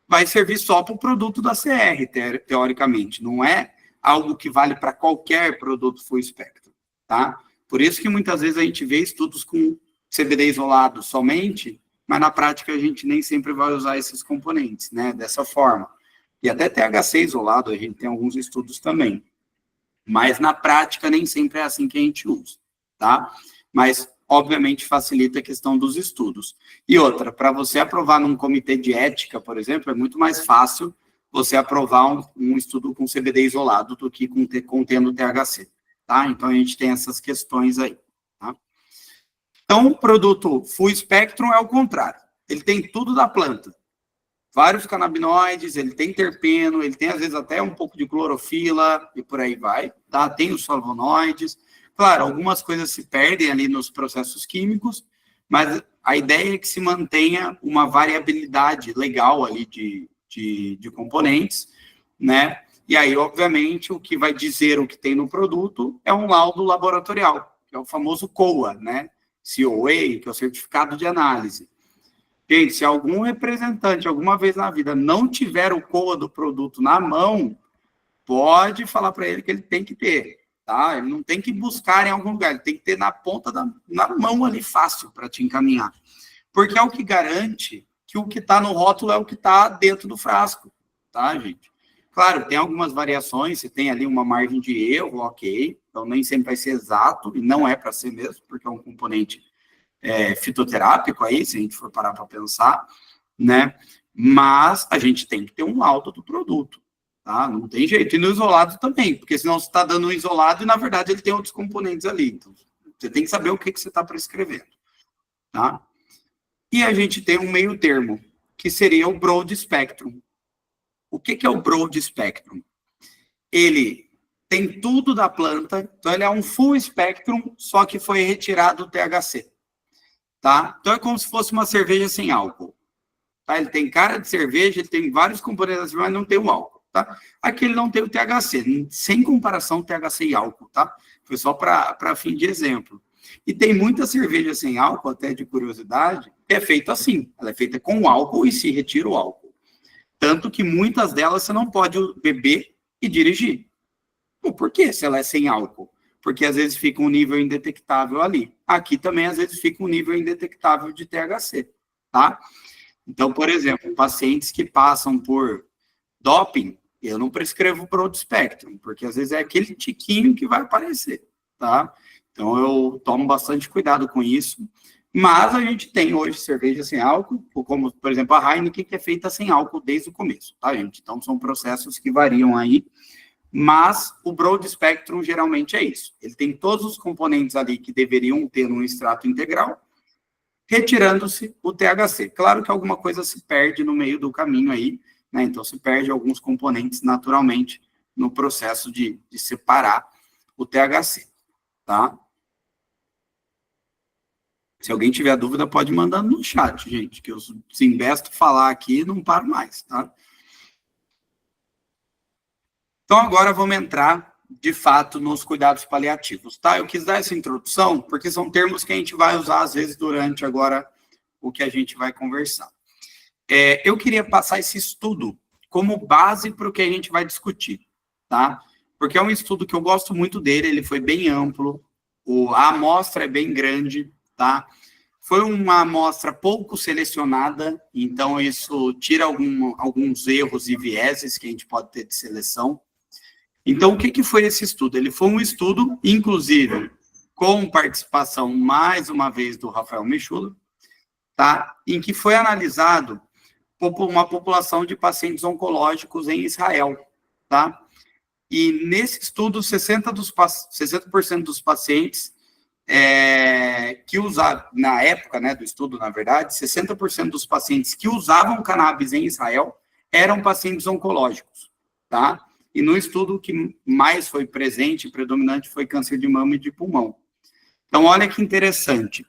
vai servir só para o produto da CR, teoricamente. Não é algo que vale para qualquer produto full spectrum, tá? Por isso que muitas vezes a gente vê estudos com CBD isolado somente, mas na prática a gente nem sempre vai usar esses componentes, né? Dessa forma. E até THC isolado, a gente tem alguns estudos também. Mas na prática nem sempre é assim que a gente usa, tá? Mas obviamente facilita a questão dos estudos. E outra, para você aprovar num comitê de ética, por exemplo, é muito mais fácil você aprovar um estudo com CBD isolado do que contendo THC, tá? Então, a gente tem essas questões aí, tá? Então, o produto full spectrum é o contrário. Ele tem tudo da planta. Vários canabinoides, ele tem terpeno, ele tem, às vezes, até um pouco de clorofila e por aí vai, tá? Tem os flavonoides. Claro, algumas coisas se perdem ali nos processos químicos, mas a ideia é que se mantenha uma variabilidade legal ali de componentes, né? E aí, obviamente, o que vai dizer o que tem no produto é um laudo laboratorial, que é o famoso COA, né? COA, que é o certificado de análise. Gente, se algum representante, alguma vez na vida, não tiver o COA do produto na mão, pode falar para ele que ele tem que ter. Tá? Ele não tem que buscar em algum lugar, ele tem que ter na ponta na mão ali, fácil, para te encaminhar. Porque é o que garante que o que está no rótulo é o que está dentro do frasco, tá, gente? Claro, tem algumas variações, você tem ali uma margem de erro, ok, então nem sempre vai ser exato, e não é para ser mesmo, porque é um componente fitoterápico aí, se a gente for parar para pensar, né? Mas a gente tem que ter um laudo do produto, tá? Não tem jeito. E no isolado também, porque senão você está dando um isolado e, na verdade, ele tem outros componentes ali. Então, você tem que saber o que você está prescrevendo, tá? E a gente tem um meio termo, que seria o broad spectrum. O que é o broad spectrum? Ele tem tudo da planta, então ele é um full spectrum, só que foi retirado o THC, tá? Então é como se fosse uma cerveja sem álcool, tá? Ele tem cara de cerveja, ele tem vários componentes, mas não tem o álcool, tá? Aqui ele não tem o THC, sem comparação THC e álcool, tá? Foi só para fim de exemplo. E tem muita cerveja sem álcool, até de curiosidade, que é feita assim, ela é feita com álcool e se retira o álcool. Tanto que muitas delas você não pode beber e dirigir. Por quê? Se ela é sem álcool? Porque às vezes fica um nível indetectável ali. Aqui também às vezes fica um nível indetectável de THC, tá? Então, por exemplo, pacientes que passam por doping, eu não prescrevo broad spectrum, porque às vezes é aquele tiquinho que vai aparecer, tá? Então eu tomo bastante cuidado com isso. Mas a gente tem hoje cerveja sem álcool, como, por exemplo, a Heineken, que é feita sem álcool desde o começo, tá, gente? Então são processos que variam aí. Mas o broad spectrum geralmente é isso. Ele tem todos os componentes ali que deveriam ter no extrato integral, retirando-se o THC. Claro que alguma coisa se perde no meio do caminho aí, né? Então se perde alguns componentes naturalmente no processo de separar o THC, tá? Se alguém tiver dúvida, pode mandar no chat, gente, que eu se investo falar aqui, não paro mais, tá? Então, agora vamos entrar, de fato, nos cuidados paliativos, tá? Eu quis dar essa introdução, porque são termos que a gente vai usar, às vezes, durante agora o que a gente vai conversar. Eu queria passar esse estudo como base para o que a gente vai discutir, tá? Porque é um estudo que eu gosto muito dele, ele foi bem amplo, a amostra é bem grande, tá? Foi uma amostra pouco selecionada, então isso tira alguns erros e vieses que a gente pode ter de seleção. Então, o que foi esse estudo? Ele foi um estudo, inclusive, com participação, mais uma vez, do Rafael Michula, tá? Em que foi analisado uma população de pacientes oncológicos em Israel, tá? E nesse estudo, 60% dos pacientes que usavam, na época, né, do estudo, na verdade, 60% dos pacientes que usavam cannabis em Israel eram pacientes oncológicos, tá? E no estudo, o que mais foi presente, predominante, foi câncer de mama e de pulmão. Então, olha que interessante.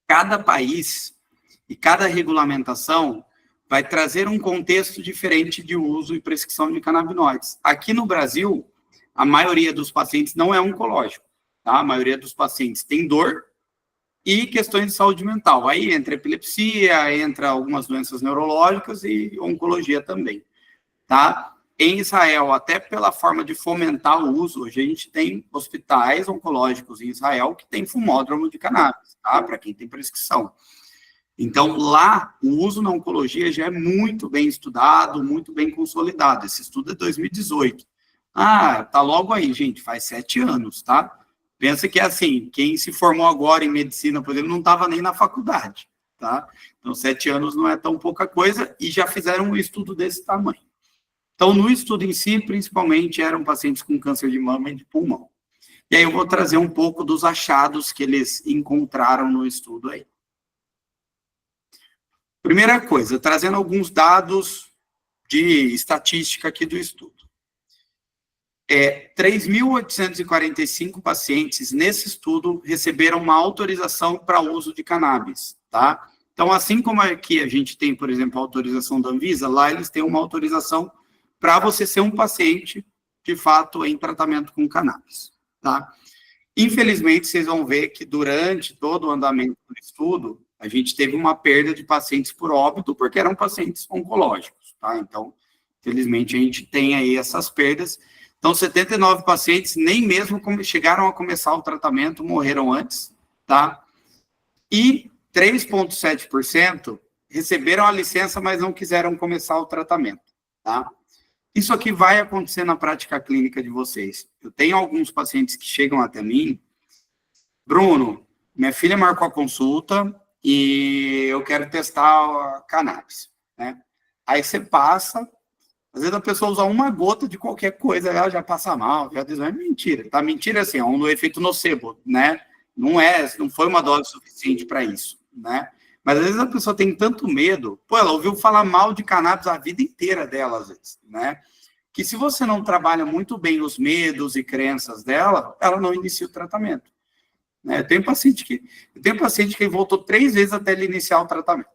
Cada país e cada regulamentação vai trazer um contexto diferente de uso e prescrição de canabinoides. Aqui no Brasil, a maioria dos pacientes não é oncológico, tá? A maioria dos pacientes tem dor e questões de saúde mental. Aí entra epilepsia, entra algumas doenças neurológicas e oncologia também, tá? Em Israel, até pela forma de fomentar o uso, hoje a gente tem hospitais oncológicos em Israel que tem fumódromo de cannabis, tá? Para quem tem prescrição. Então, lá, o uso na oncologia já é muito bem estudado, muito bem consolidado. Esse estudo é 2018. Ah, tá logo aí, gente, faz 7 anos, tá? Pensa que, assim, quem se formou agora em medicina, por exemplo, não estava nem na faculdade, tá? Então, 7 anos não é tão pouca coisa e já fizeram um estudo desse tamanho. Então, no estudo em si, principalmente, eram pacientes com câncer de mama e de pulmão. E aí eu vou trazer um pouco dos achados que eles encontraram no estudo aí. Primeira coisa, trazendo alguns dados de estatística aqui do estudo. 3.845 pacientes nesse estudo receberam uma autorização para uso de cannabis, tá? Então, assim como aqui a gente tem, por exemplo, a autorização da Anvisa, lá eles têm uma autorização para você ser um paciente, de fato, em tratamento com cannabis, tá? Infelizmente, vocês vão ver que durante todo o andamento do estudo, a gente teve uma perda de pacientes por óbito, porque eram pacientes oncológicos, tá? Então, infelizmente, a gente tem aí essas perdas. Então, 79 pacientes nem mesmo chegaram a começar o tratamento, morreram antes, tá? E 3,7% receberam a licença, mas não quiseram começar o tratamento, tá? Isso aqui vai acontecer na prática clínica de vocês. Eu tenho alguns pacientes que chegam até mim, Bruno, minha filha marcou a consulta e eu quero testar a cannabis, né? Aí você passa, Às vezes a pessoa usa uma gota de qualquer coisa, ela já passa mal, já diz, é mentira. Tá? Mentira assim, é um efeito nocebo, né? Não foi uma dose suficiente para isso, né? Mas às vezes a pessoa tem tanto medo, pô, ela ouviu falar mal de cannabis a vida inteira dela, às vezes, né? Que se você não trabalha muito bem os medos e crenças dela, ela não inicia o tratamento. Né? Eu tenho paciente que voltou 3 vezes até ele iniciar o tratamento.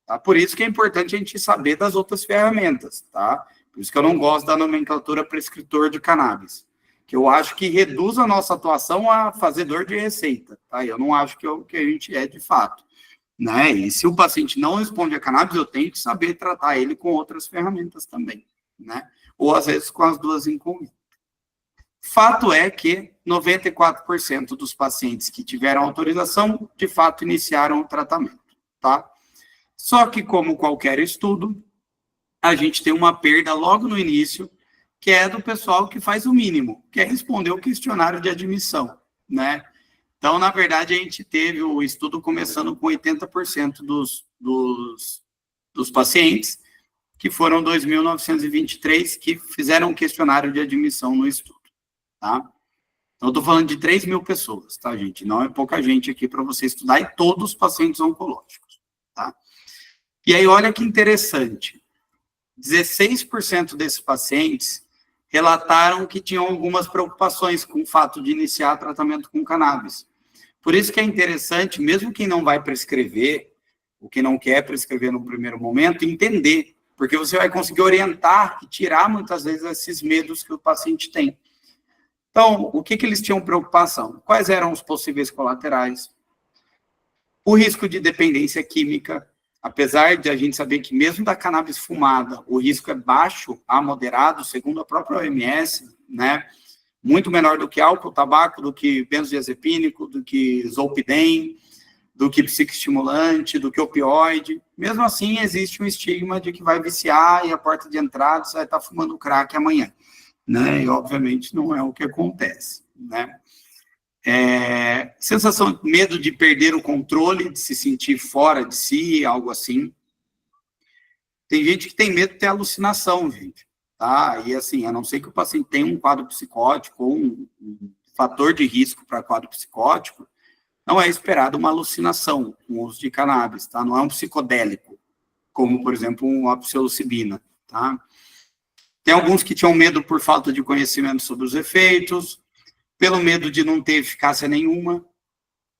Tá? Por isso que é importante a gente saber das outras ferramentas, tá? Por isso que eu não gosto da nomenclatura prescritor de cannabis, que eu acho que reduz a nossa atuação a fazedor de receita, tá? Eu não acho que a gente é de fato, né? E se o paciente não responde a cannabis, eu tenho que saber tratar ele com outras ferramentas também, né? Ou às vezes com as duas em conjunto. Fato é que 94% dos pacientes que tiveram autorização, de fato, iniciaram o tratamento, tá? Só que, como qualquer estudo, a gente tem uma perda logo no início, que é do pessoal que faz o mínimo, que é responder o questionário de admissão, né? Então, na verdade, a gente teve o estudo começando com 80% dos pacientes, que foram 2.923 que fizeram um questionário de admissão no estudo, tá? Então, eu estou falando de 3.000 pessoas, tá, gente? Não é pouca gente aqui para você estudar, e todos os pacientes oncológicos, tá? E aí, olha que interessante, 16% desses pacientes relataram que tinham algumas preocupações com o fato de iniciar tratamento com cannabis. Por isso que é interessante, mesmo quem não vai prescrever, ou quem não quer prescrever no primeiro momento, entender, porque você vai conseguir orientar e tirar, muitas vezes, esses medos que o paciente tem. Então, o que eles tinham preocupação? Quais eram os possíveis colaterais? O risco de dependência química, apesar de a gente saber que mesmo da cannabis fumada, o risco é baixo a moderado, segundo a própria OMS, né? Muito menor do que álcool, tabaco, do que benzodiazepínico, do que zolpidem, do que psicoestimulante, do que opioide. Mesmo assim, existe um estigma de que vai viciar e a porta de entrada você vai estar fumando crack amanhã, né? E, obviamente, não é o que acontece, né? Sensação, medo de perder o controle, de se sentir fora de si, algo assim. Tem gente que tem medo de ter alucinação, gente, tá? E assim, a não ser que o paciente tenha um quadro psicótico ou um fator de risco para quadro psicótico, não é esperado uma alucinação com o uso de cannabis, tá? Não é um psicodélico, como, por exemplo, uma psilocibina, tá? Tem alguns que tinham medo por falta de conhecimento sobre os efeitos, pelo medo de não ter eficácia nenhuma,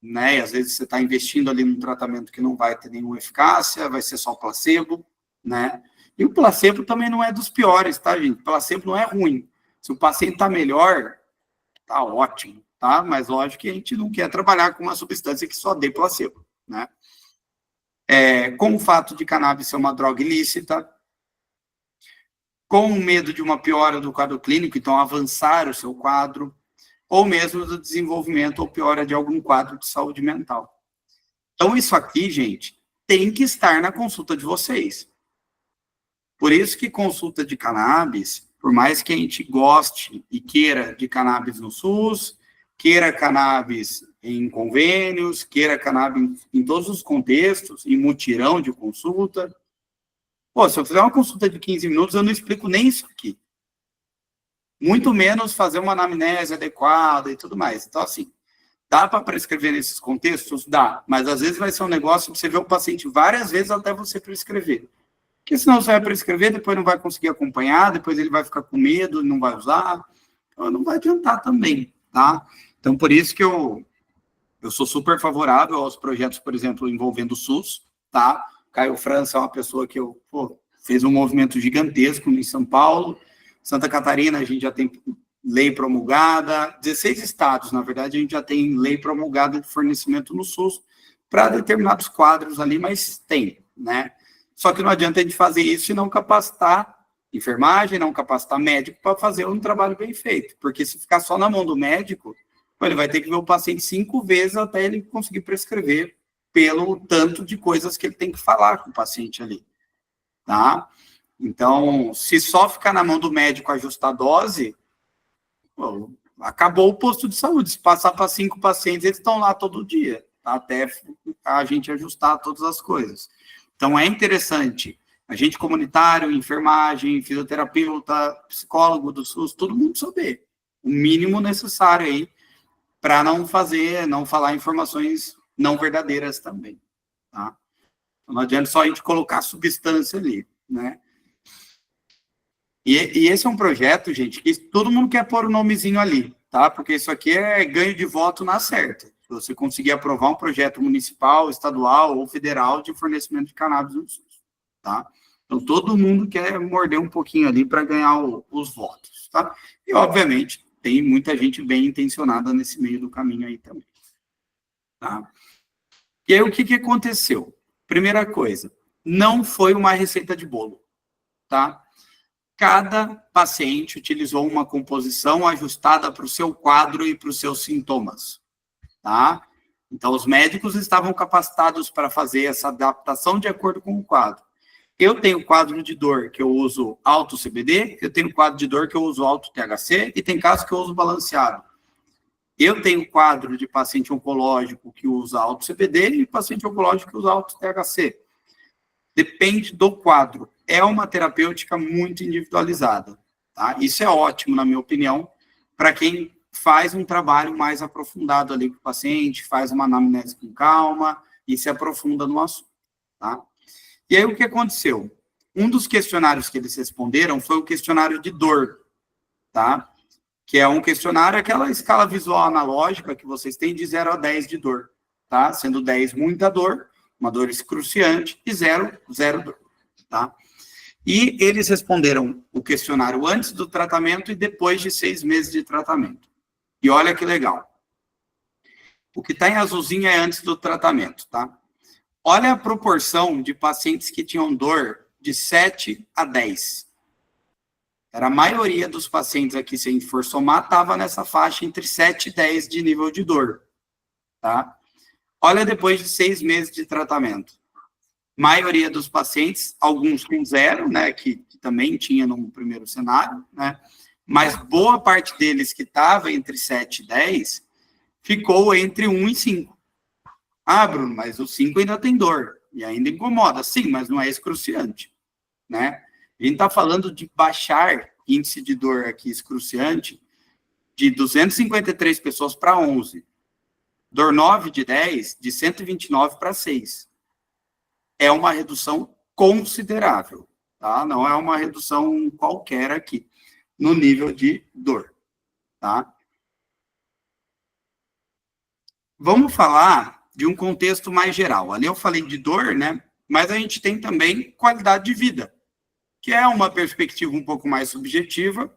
né? E às vezes você está investindo ali num tratamento que não vai ter nenhuma eficácia, vai ser só placebo, né? E o placebo também não é dos piores, tá, gente? O placebo não é ruim. Se o paciente está melhor, tá ótimo, tá? Mas lógico que a gente não quer trabalhar com uma substância que só dê placebo, né? Com o fato de cannabis ser uma droga ilícita, com o medo de uma piora do quadro clínico, então avançar o seu quadro, ou mesmo do desenvolvimento ou piora de algum quadro de saúde mental. Então, isso aqui, gente, tem que estar na consulta de vocês. Por isso que consulta de cannabis, por mais que a gente goste e queira de cannabis no SUS, queira cannabis em convênios, queira cannabis em todos os contextos, em mutirão de consulta. Pô, se eu fizer uma consulta de 15 minutos, eu não explico nem isso aqui. Muito menos fazer uma anamnese adequada e tudo mais. Então, assim, dá para prescrever nesses contextos? Dá, mas às vezes vai ser um negócio que você vê o paciente várias vezes até você prescrever. Porque senão você vai prescrever, depois não vai conseguir acompanhar, depois ele vai ficar com medo, não vai usar, então não vai adiantar também, tá? Então, por isso que eu sou super favorável aos projetos, por exemplo, envolvendo o SUS, tá? Caio França é uma pessoa que fez um movimento gigantesco em São Paulo. Santa Catarina, a gente já tem lei promulgada, 16 estados, na verdade, a gente já tem lei promulgada de fornecimento no SUS para determinados quadros ali, mas tem, né? Só que não adianta a gente fazer isso e não capacitar enfermagem, não capacitar médico para fazer um trabalho bem feito, porque se ficar só na mão do médico, ele vai ter que ver o paciente 5 vezes até ele conseguir prescrever pelo tanto de coisas que ele tem que falar com o paciente ali, tá? Então, se só ficar na mão do médico ajustar a dose, pô, acabou o posto de saúde. Se passar para 5 pacientes, eles estão lá todo dia, tá? Até a gente ajustar todas as coisas. Então, é interessante agente comunitário, enfermagem, fisioterapeuta, psicólogo do SUS, todo mundo saber o mínimo necessário aí para não falar informações não verdadeiras também, tá? Não adianta só a gente colocar substância ali, né? E esse é um projeto, gente, que todo mundo quer pôr o nomezinho ali, tá? Porque isso aqui é ganho de voto na certa. Se você conseguir aprovar um projeto municipal, estadual ou federal de fornecimento de cannabis no SUS, tá? Então, todo mundo quer morder um pouquinho ali para ganhar os votos, tá? E, obviamente, tem muita gente bem intencionada nesse meio do caminho aí também, tá? E aí, o que aconteceu? Primeira coisa, não foi uma receita de bolo, tá? Cada paciente utilizou uma composição ajustada para o seu quadro e para os seus sintomas, tá? Então, os médicos estavam capacitados para fazer essa adaptação de acordo com o quadro. Eu tenho quadro de dor que eu uso alto CBD, eu tenho quadro de dor que eu uso alto THC, e tem casos que eu uso balanceado. Eu tenho quadro de paciente oncológico que usa alto CBD e paciente oncológico que usa alto THC. Depende do quadro. É uma terapêutica muito individualizada, tá? Isso é ótimo, na minha opinião, para quem faz um trabalho mais aprofundado ali com o paciente, faz uma anamnese com calma e se aprofunda no assunto, tá? E aí, o que aconteceu? Um dos questionários que eles responderam foi o questionário de dor, tá? Que é um questionário, aquela escala visual analógica que vocês têm de 0 a 10 de dor, tá? Sendo 10 muita dor, uma dor excruciante, e 0, zero dor, tá? E eles responderam o questionário antes do tratamento e depois de 6 meses de tratamento. E olha que legal. O que está em azulzinho é antes do tratamento, tá? Olha a proporção de pacientes que tinham dor de 7 a 10. Era a maioria dos pacientes aqui, se a gente for somar, estava nessa faixa entre 7 e 10 de nível de dor, tá? Olha depois de 6 meses de tratamento. Maioria dos pacientes, alguns com 0, né, que também tinha no primeiro cenário, né? Mas boa parte deles que estava entre 7 e 10 ficou entre 1 e 5. Ah, Bruno, mas o 5 ainda tem dor e ainda incomoda. Sim, mas não é excruciante, né? A gente está falando de baixar índice de dor aqui excruciante de 253 pessoas para 11. Dor 9 de 10, de 129 para 6. É uma redução considerável, tá? Não é uma redução qualquer aqui, no nível de dor, tá? Vamos falar de um contexto mais geral. Ali eu falei de dor, né? Mas a gente tem também qualidade de vida, que é uma perspectiva um pouco mais subjetiva,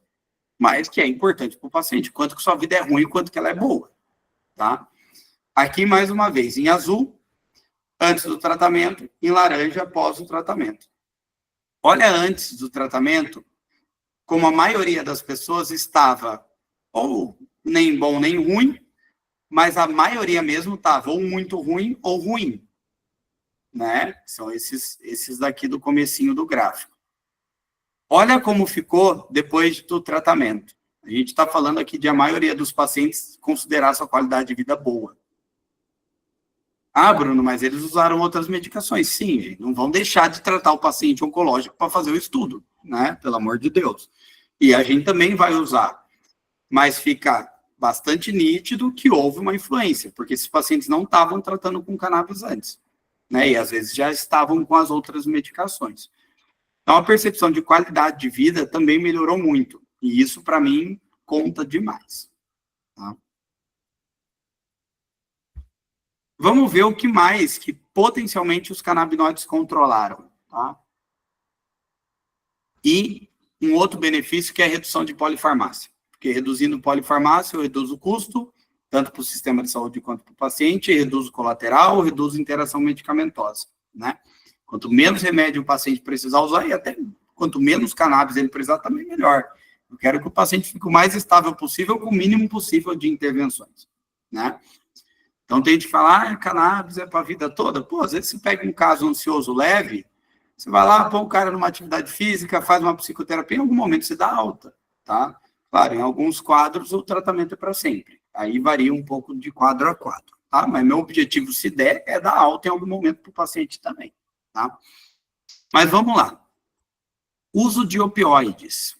mas que é importante para o paciente, quanto que sua vida é ruim e quanto que ela é boa, tá? Aqui, mais uma vez, em azul, antes do tratamento, em laranja, após o tratamento. Olha antes do tratamento, como a maioria das pessoas estava ou nem bom nem ruim, mas a maioria mesmo estava ou muito ruim ou ruim, né? São esses daqui do comecinho do gráfico. Olha como ficou depois do tratamento. A gente está falando aqui de a maioria dos pacientes considerar sua qualidade de vida boa. Ah, Bruno, mas eles usaram outras medicações. Sim, não vão deixar de tratar o paciente oncológico para fazer o estudo, né? Pelo amor de Deus. E a gente também vai usar. Mas fica bastante nítido que houve uma influência, porque esses pacientes não estavam tratando com cannabis antes, né? E às vezes já estavam com as outras medicações. Então, a percepção de qualidade de vida também melhorou muito. E isso, para mim, conta demais. Tá? Vamos ver o que mais que potencialmente os canabinoides controlaram. Tá? E um outro benefício que é a redução de polifarmácia. Porque reduzindo polifarmácia, eu reduzo o custo, tanto para o sistema de saúde quanto para o paciente, reduzo o colateral, reduzo a interação medicamentosa. Né? Quanto menos remédio o paciente precisar usar, e até quanto menos cannabis ele precisar, também melhor. Eu quero que o paciente fique o mais estável possível, com o mínimo possível de intervenções. Né? Então, tem gente que fala, cannabis é para a vida toda. Pô, às vezes você pega um caso ansioso leve, você vai lá, põe o cara numa atividade física, faz uma psicoterapia, em algum momento você dá alta, tá? Claro, em alguns quadros o tratamento é para sempre. Aí varia um pouco de quadro a quadro, tá? Mas meu objetivo, se der, é dar alta em algum momento para o paciente também, tá? Mas vamos lá. Uso de opioides.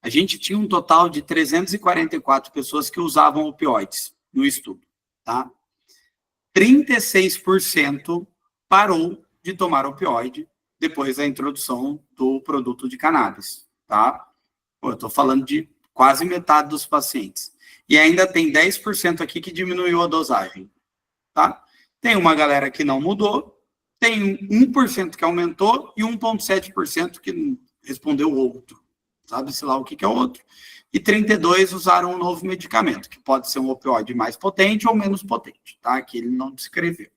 A gente tinha um total de 344 pessoas que usavam opioides no estudo, tá? 36% parou de tomar opioide depois da introdução do produto de cannabis, tá? Pô, eu estou falando de quase metade dos pacientes. E ainda tem 10% aqui que diminuiu a dosagem, tá? Tem uma galera que não mudou, tem 1% que aumentou e 1,7% que respondeu outro. Sabe-se lá o que é outro. E 32% usaram um novo medicamento, que pode ser um opioide mais potente ou menos potente, tá? Aqui ele não descreveu.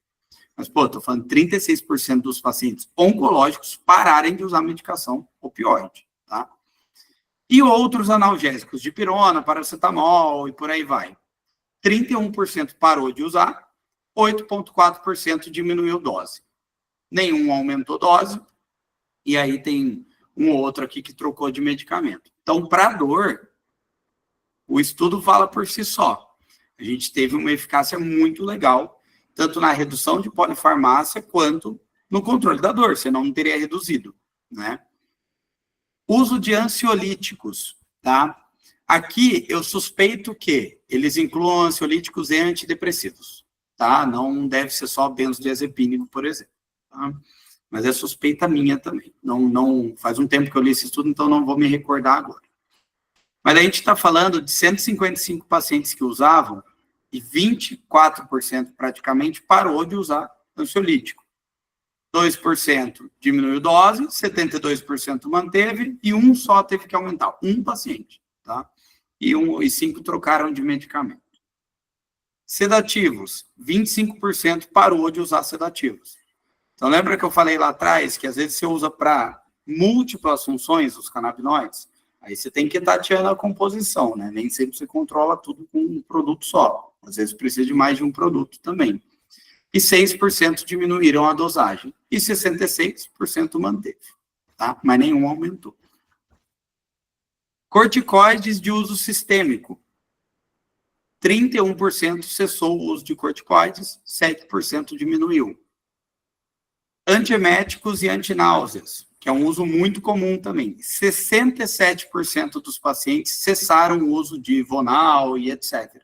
Mas, pô, estou falando 36% dos pacientes oncológicos pararem de usar medicação opioide, tá? E outros analgésicos, dipirona, paracetamol e por aí vai. 31% parou de usar, 8,4% diminuiu dose. Nenhum aumentou dose, e aí tem um ou outro aqui que trocou de medicamento. Então, para dor, o estudo fala por si só. A gente teve uma eficácia muito legal, tanto na redução de polifarmácia, quanto no controle da dor, senão não teria reduzido, né? Uso de ansiolíticos, tá? Aqui eu suspeito que eles incluam ansiolíticos e antidepressivos, tá? Não deve ser só benzodiazepínico, por exemplo, tá? Mas é suspeita minha também. Não faz um tempo que eu li esse estudo, então não vou me recordar agora. Mas a gente está falando de 155 pacientes que usavam e 24% praticamente parou de usar ansiolítico. 2% diminuiu dose, 72% manteve e um só teve que aumentar, um paciente, tá? E 5 trocaram de medicamento. Sedativos, 25% parou de usar sedativos. Então, lembra que eu falei lá atrás que às vezes você usa para múltiplas funções os canabinoides? Aí você tem que ir tateando a composição, né? Nem sempre você controla tudo com um produto só. Às vezes precisa de mais de um produto também. E 6% diminuíram a dosagem. E 66% manteve, tá? Mas nenhum aumentou. Corticoides de uso sistêmico. 31% cessou o uso de corticoides, 7% diminuiu. Antieméticos e antináuseas, que é um uso muito comum também. 67% dos pacientes cessaram o uso de Vonal e etc.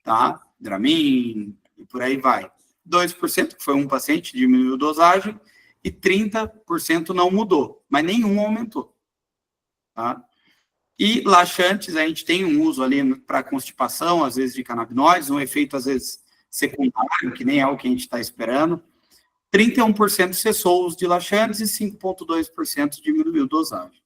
Tá? Dramin e por aí vai. 2%, que foi um paciente, diminuiu a dosagem, e 30% não mudou, mas nenhum aumentou. Tá? E laxantes, a gente tem um uso ali para constipação, às vezes de canabinoides, um efeito às vezes secundário, que nem é o que a gente está esperando. 31% cessou o uso de laxantes e 5,2% diminuiu dosagem.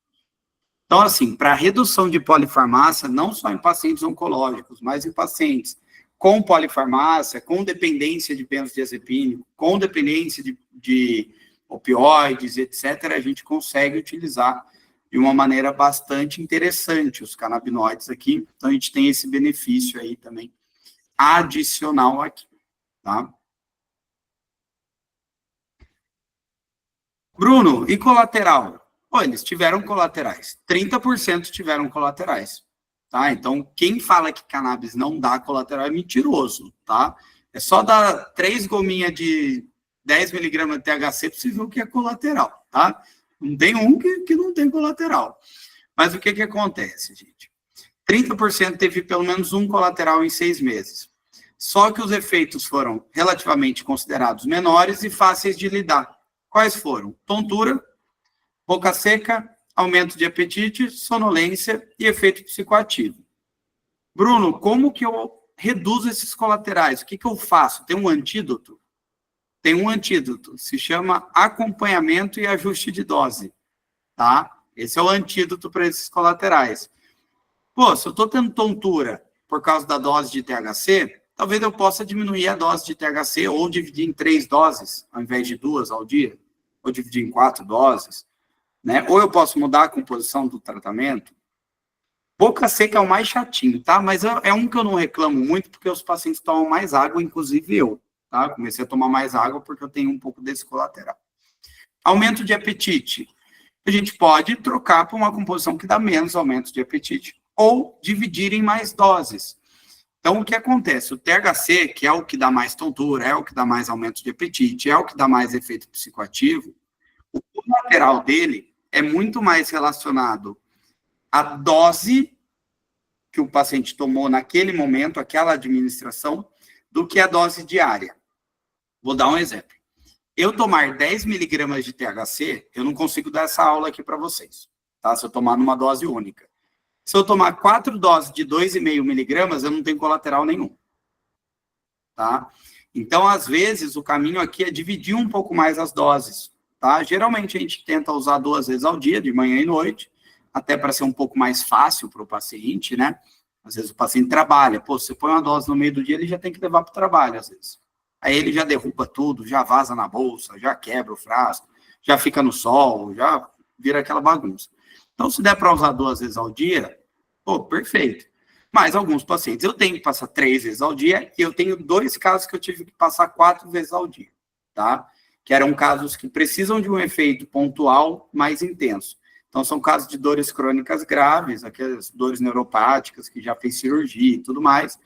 Então, assim, para redução de polifarmácia, não só em pacientes oncológicos, mas em pacientes com polifarmácia, com dependência de benzodiazepínico, com dependência de opioides, etc., a gente consegue utilizar de uma maneira bastante interessante os canabinoides aqui. Então, a gente tem esse benefício aí também adicional aqui, tá? Bruno, e colateral? Pô, eles tiveram colaterais. 30% tiveram colaterais, tá? Então, quem fala que cannabis não dá colateral é mentiroso, tá? É só dar 3 gominhas de 10 miligramas de THC para você ver o que é colateral, tá? Não tem um que não tem colateral. Mas o que acontece, gente? 30% teve pelo menos um colateral em 6 meses. Só que os efeitos foram relativamente considerados menores e fáceis de lidar. Quais foram? Tontura, boca seca, aumento de apetite, sonolência e efeito psicoativo. Bruno, como que eu reduzo esses colaterais? O que eu faço? Tem um antídoto? Tem um antídoto, se chama acompanhamento e ajuste de dose, tá? Esse é o antídoto para esses colaterais. Pô, se eu estou tendo tontura por causa da dose de THC, talvez eu possa diminuir a dose de THC ou dividir em 3 doses, ao invés de 2 ao dia, ou dividir em 4 doses, né? Ou eu posso mudar a composição do tratamento. Boca seca é o mais chatinho, tá? Mas é um que eu não reclamo muito, porque os pacientes tomam mais água, inclusive eu, tá? Comecei a tomar mais água porque eu tenho um pouco desse colateral. Aumento de apetite. A gente pode trocar por uma composição que dá menos aumento de apetite, ou dividir em mais doses. Então, o que acontece? O THC, que é o que dá mais tontura, é o que dá mais aumento de apetite, é o que dá mais efeito psicoativo, o colateral dele é muito mais relacionado à dose que o paciente tomou naquele momento, aquela administração, do que a dose diária. Vou dar um exemplo. Eu tomar 10 miligramas de THC, eu não consigo dar essa aula aqui para vocês, tá? Se eu tomar numa dose única. Se eu tomar 4 doses de 2,5 miligramas, eu não tenho colateral nenhum, tá? Então, às vezes, o caminho aqui é dividir um pouco mais as doses, tá? Geralmente, a gente tenta usar 2 vezes ao dia, de manhã e noite, até para ser um pouco mais fácil para o paciente, né? Às vezes o paciente trabalha, pô, você põe uma dose no meio do dia, ele já tem que levar para o trabalho, às vezes. Aí ele já derruba tudo, já vaza na bolsa, já quebra o frasco, já fica no sol, já vira aquela bagunça. Então, se der para usar 2 vezes ao dia, pô, perfeito. Mas alguns pacientes eu tenho que passar 3 vezes ao dia, e eu tenho 2 casos que eu tive que passar 4 vezes ao dia, tá? Que eram casos que precisam de um efeito pontual mais intenso. Então, são casos de dores crônicas graves, aquelas dores neuropáticas, que já fez cirurgia e tudo mais,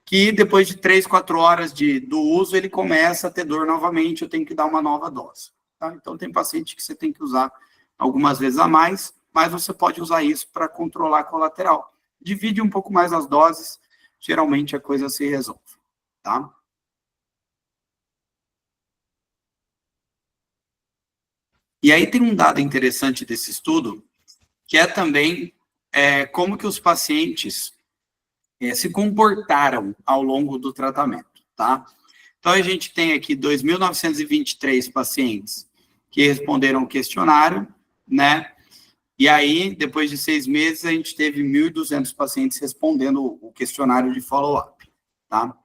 que depois de 3, 4 horas do uso, ele começa a ter dor novamente, eu tenho que dar uma nova dose. Tá? Então, tem paciente que você tem que usar algumas vezes a mais, mas você pode usar isso para controlar a colateral. Divide um pouco mais as doses, geralmente a coisa se resolve. Tá? E aí tem um dado interessante desse estudo, que é também como que os pacientes se comportaram ao longo do tratamento, tá? Então, a gente tem aqui 2.923 pacientes que responderam o questionário, né? E aí, depois de 6 meses, a gente teve 1.200 pacientes respondendo o questionário de follow-up, tá?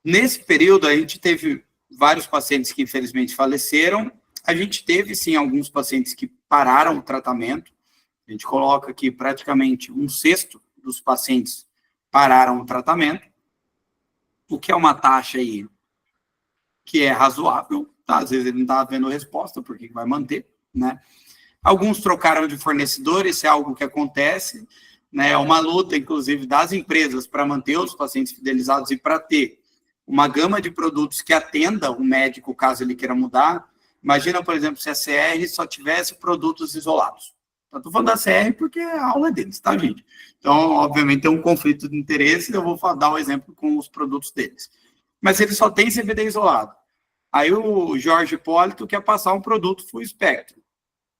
Nesse período, a gente teve vários pacientes que, infelizmente, faleceram. A gente teve, sim, alguns pacientes que pararam o tratamento. A gente coloca aqui praticamente 1/6 dos pacientes pararam o tratamento, o que é uma taxa aí que é razoável, tá? Às vezes ele não está vendo resposta, porque vai manter, né? Alguns trocaram de fornecedor, isso é algo que acontece, né? É uma luta, inclusive, das empresas para manter os pacientes fidelizados e para ter uma gama de produtos que atenda o médico, caso ele queira mudar. Imagina, por exemplo, se a CR só tivesse produtos isolados. Estou falando da CR porque a aula é deles, tá, gente? Então, obviamente, tem um conflito de interesse, eu vou dar o exemplo com os produtos deles. Mas ele só tem CBD isolado. Aí o Jorge Hipólito quer passar um produto full spectrum.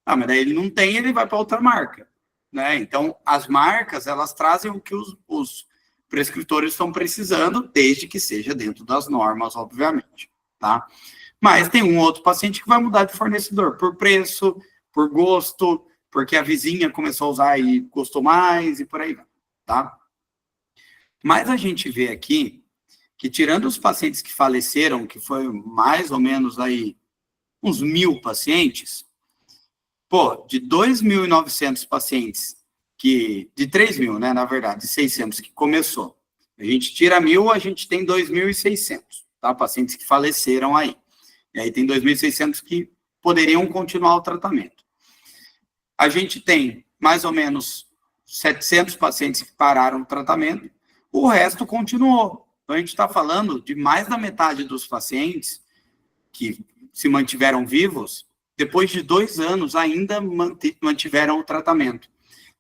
Ah, mas daí ele não tem, ele vai para outra marca, né? Então, as marcas, elas trazem o que os prescritores estão precisando, desde que seja dentro das normas, obviamente, tá? Mas tem um outro paciente que vai mudar de fornecedor, por preço, por gosto, porque a vizinha começou a usar e gostou mais, e por aí vai, tá? Mas a gente vê aqui que, tirando os pacientes que faleceram, que foi mais ou menos aí uns 1.000 pacientes, pô, de 2.900 pacientes, de 3.000, né, na verdade, 600 que começou, a gente tira 1.000, a gente tem 2.600, tá? Pacientes que faleceram aí. E aí tem 2.600 que poderiam continuar o tratamento. A gente tem mais ou menos 700 pacientes que pararam o tratamento, o resto continuou. Então, a gente está falando de mais da metade dos pacientes que se mantiveram vivos, depois de 2 anos ainda mantiveram o tratamento.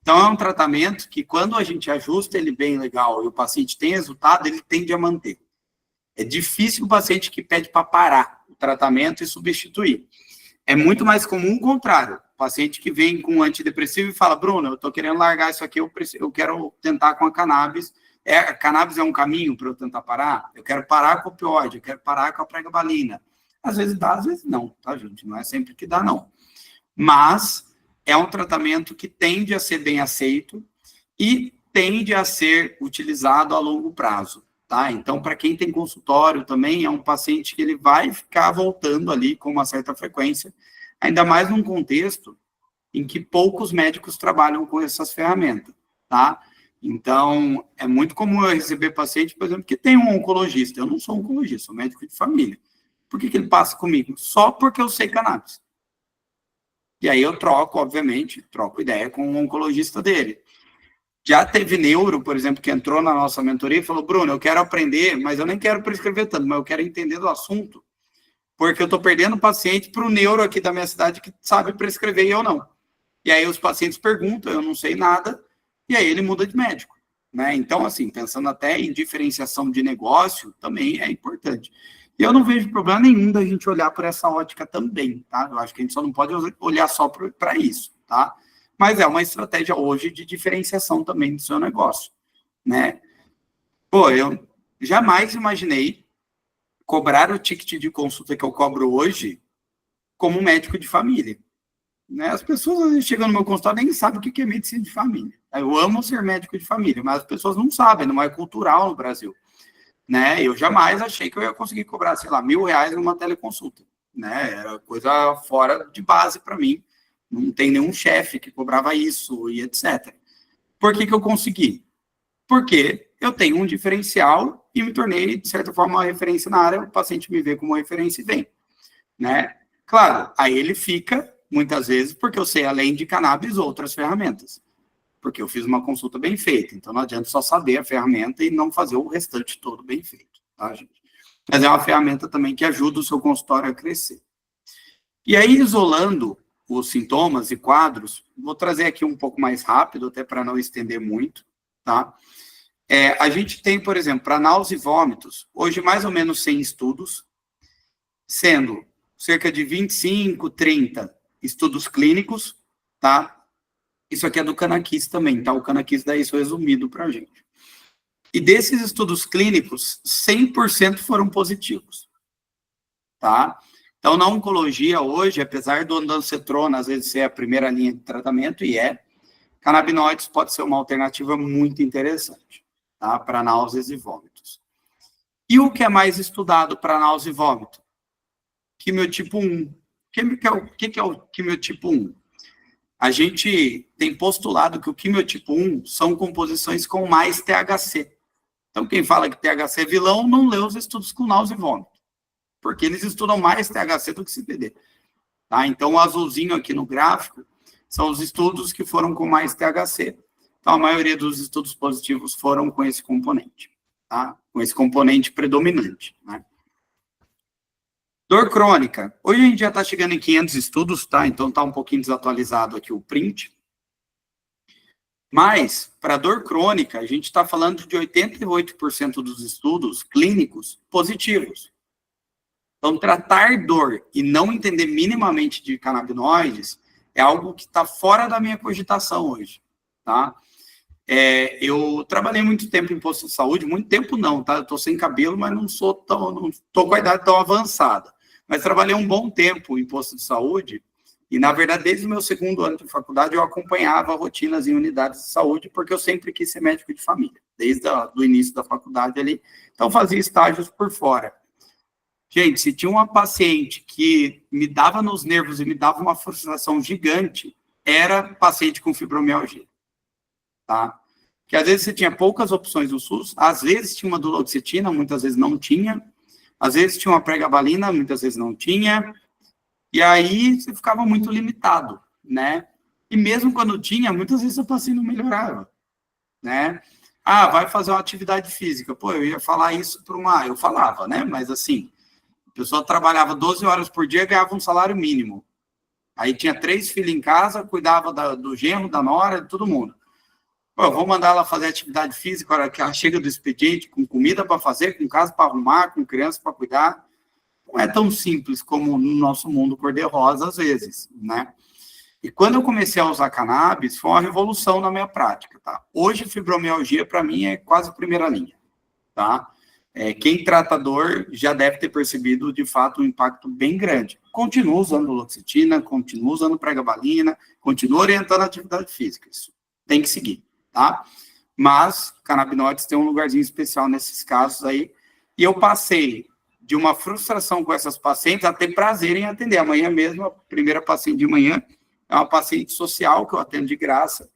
Então, é um tratamento que, quando a gente ajusta ele bem legal e o paciente tem resultado, ele tende a manter. É difícil o paciente que pede para parar o tratamento e substituir. É muito mais comum o contrário. O paciente que vem com antidepressivo e fala, Bruno, eu estou querendo largar isso aqui, eu quero tentar com a cannabis. A cannabis é um caminho para eu tentar parar? Eu quero parar com o opioide, eu quero parar com a pregabalina. Às vezes dá, às vezes não, tá, gente? Não é sempre que dá, não. Mas é um tratamento que tende a ser bem aceito e tende a ser utilizado a longo prazo, tá? Então, para quem tem consultório também, é um paciente que ele vai ficar voltando ali com uma certa frequência, ainda mais num contexto em que poucos médicos trabalham com essas ferramentas, tá? Então, é muito comum eu receber paciente, por exemplo, que tem um oncologista. Eu não sou oncologista, sou médico de família. Por que ele passa comigo? Só porque eu sei cannabis. E aí eu troco, obviamente, ideia com o oncologista dele. Já teve neuro, por exemplo, que entrou na nossa mentoria e falou, Bruno, eu quero aprender, mas eu nem quero prescrever tanto, mas eu quero entender do assunto. porque eu estou perdendo paciente para o neuro aqui da minha cidade que sabe prescrever e eu não. E aí os pacientes perguntam, eu não sei nada, e aí ele muda de médico, né? Então, assim, pensando até em diferenciação de negócio, também é importante. E eu não vejo problema nenhum da gente olhar por essa ótica também, tá? Eu acho que a gente só não pode olhar só para isso, tá? Mas é uma estratégia hoje de diferenciação também do seu negócio, né? Pô, eu jamais imaginei cobrar o ticket de consulta que eu cobro hoje como médico de família, né? As pessoas, às vezes, chegam no meu consultório e nem sabem o que é medicina de família. Eu amo ser médico de família, mas as pessoas não sabem, não é cultural no Brasil, né? Eu jamais achei que eu ia conseguir cobrar, sei lá, R$1.000 numa teleconsulta, né? Era coisa fora de base para mim. Não tem nenhum chefe que cobrava isso e etc. Por que eu consegui? Porque eu tenho um diferencial e me tornei, de certa forma, uma referência na área, o paciente me vê como referência e vem, né? Claro, aí ele fica, muitas vezes, porque eu sei, além de cannabis, outras ferramentas. Porque eu fiz uma consulta bem feita, então não adianta só saber a ferramenta e não fazer o restante todo bem feito, tá, gente? Mas é uma ferramenta também que ajuda o seu consultório a crescer. E aí, isolando os sintomas e quadros, vou trazer aqui um pouco mais rápido, até para não estender muito, tá? A gente tem, por exemplo, para náusea e vômitos, hoje mais ou menos 100 estudos, sendo cerca de 25, 30 estudos clínicos, tá? Isso aqui é do Canaquis também, tá? O Canaquis dá isso resumido para a gente. E desses estudos clínicos, 100% foram positivos, tá? Então, na oncologia hoje, apesar do ondansetrona às vezes ser a primeira linha de tratamento, e canabinoides pode ser uma alternativa muito interessante, tá? Para náuseas e vômitos. E o que é mais estudado para náusea e vômito? Quimiotipo 1. O que é o quimiotipo 1? A gente tem postulado que o quimiotipo 1 são composições com mais THC. Então, quem fala que THC é vilão, não lê os estudos com náusea e vômito, porque eles estudam mais THC do que CBD. Tá? Então, o azulzinho aqui no gráfico são os estudos que foram com mais THC. Então, a maioria dos estudos positivos foram com esse componente, tá? Com esse componente predominante, né? Dor crônica. Hoje a gente já está chegando em 500 estudos, tá? Então está um pouquinho desatualizado aqui o print. Mas, para dor crônica, a gente está falando de 88% dos estudos clínicos positivos. Então, tratar dor e não entender minimamente de canabinoides é algo que está fora da minha cogitação hoje, tá? Eu trabalhei muito tempo em posto de saúde, muito tempo não, tá? Eu estou sem cabelo, mas não estou com a idade tão avançada. Mas trabalhei um bom tempo em posto de saúde e, na verdade, desde o meu segundo ano de faculdade, eu acompanhava rotinas em unidades de saúde, porque eu sempre quis ser médico de família, desde o início da faculdade ali. Então, fazia estágios por fora. Gente, se tinha uma paciente que me dava nos nervos e me dava uma frustração gigante, era paciente com fibromialgia, tá? Que às vezes você tinha poucas opções no SUS, às vezes tinha uma duloxetina, muitas vezes não tinha, às vezes tinha uma pregabalina, muitas vezes não tinha, e aí você ficava muito limitado, né? E mesmo quando tinha, muitas vezes o paciente não melhorava, né? Ah, vai fazer uma atividade física. Pô, eu ia falar isso para uma... Eu falava, né? Mas assim, a pessoa trabalhava 12 horas por dia e ganhava um salário mínimo. Aí tinha 3 filhos em casa, cuidava do genro, da nora, de todo mundo. Pô, eu vou mandar ela fazer atividade física, a hora que ela chega do expediente, com comida para fazer, com casa para arrumar, com criança para cuidar. Não é tão simples como no nosso mundo cor-de-rosa, às vezes, né? E quando eu comecei a usar cannabis, foi uma revolução na minha prática, tá? Hoje, fibromialgia, para mim, é quase primeira linha, tá? Quem trata dor já deve ter percebido, de fato, um impacto bem grande. Continua usando duloxetina, continua usando pregabalina, continua orientando a atividade física. Isso tem que seguir, tá? Mas canabinoides têm um lugarzinho especial nesses casos aí. E eu passei de uma frustração com essas pacientes a ter prazer em atender. Amanhã mesmo, a primeira paciente de manhã é uma paciente social que eu atendo de graça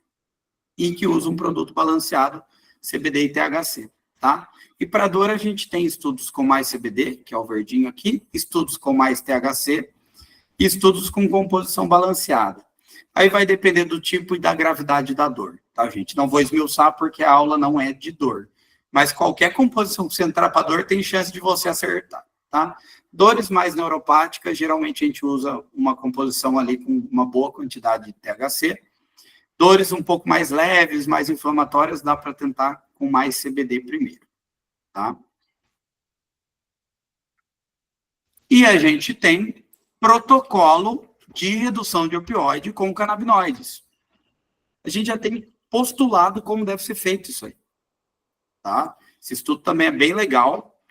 e que usa um produto balanceado CBD e THC, tá? E para dor a gente tem estudos com mais CBD, que é o verdinho aqui, estudos com mais THC e estudos com composição balanceada. Aí vai depender do tipo e da gravidade da dor, tá, gente? Não vou esmiuçar porque a aula não é de dor. Mas qualquer composição que você entrar para dor tem chance de você acertar, tá? Dores mais neuropáticas, geralmente a gente usa uma composição ali com uma boa quantidade de THC. Dores um pouco mais leves, mais inflamatórias, dá para tentar com mais CBD primeiro, tá? E a gente tem protocolo de redução de opioide com canabinoides. A gente já tem postulado como deve ser feito isso aí, tá? Esse estudo também é bem legal,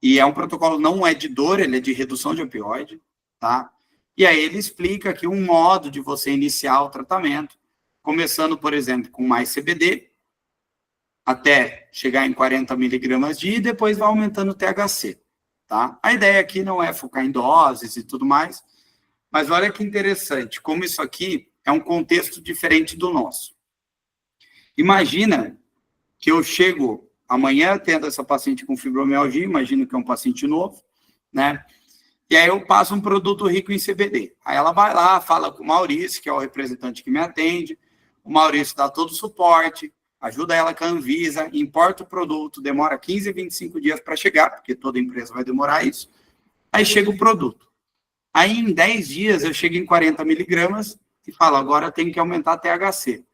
e é um protocolo, não é de dor, ele é de redução de opioide, tá? E aí ele explica aqui um modo de você iniciar o tratamento, começando, por exemplo, com mais CBD, até chegar em 40 miligramas de, e depois vai aumentando o THC, tá? A ideia aqui não é focar em doses e tudo mais, mas olha que interessante, como isso aqui é um contexto diferente do nosso. Imagina que eu chego amanhã, tendo essa paciente com fibromialgia, imagino que é um paciente novo, né? E aí eu passo um produto rico em CBD. Aí ela vai lá, fala com o Maurício, que é o representante que me atende, o Maurício dá todo o suporte, ajuda ela com a Anvisa, importa o produto, demora 15 a 25 dias para chegar, porque toda empresa vai demorar isso. Aí chega o produto. Aí em 10 dias eu chego em 40 miligramas e falo, agora eu tenho que aumentar a THC.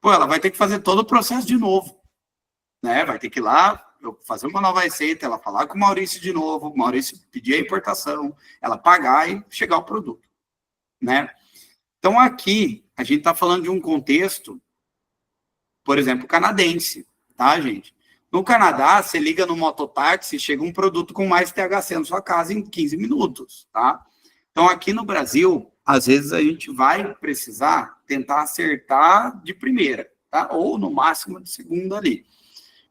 Pô, ela vai ter que fazer todo o processo de novo, né? Vai ter que ir lá, eu fazer uma nova receita, ela falar com o Maurício de novo, o Maurício pedir a importação, ela pagar e chegar o produto, né? Então aqui a gente está falando de um contexto, por exemplo, canadense, tá, gente? No Canadá, você liga no mototáxi, chega um produto com mais THC na sua casa em 15 minutos, tá? Então aqui no Brasil, às vezes a gente vai precisar tentar acertar de primeira, tá? Ou no máximo de segunda ali.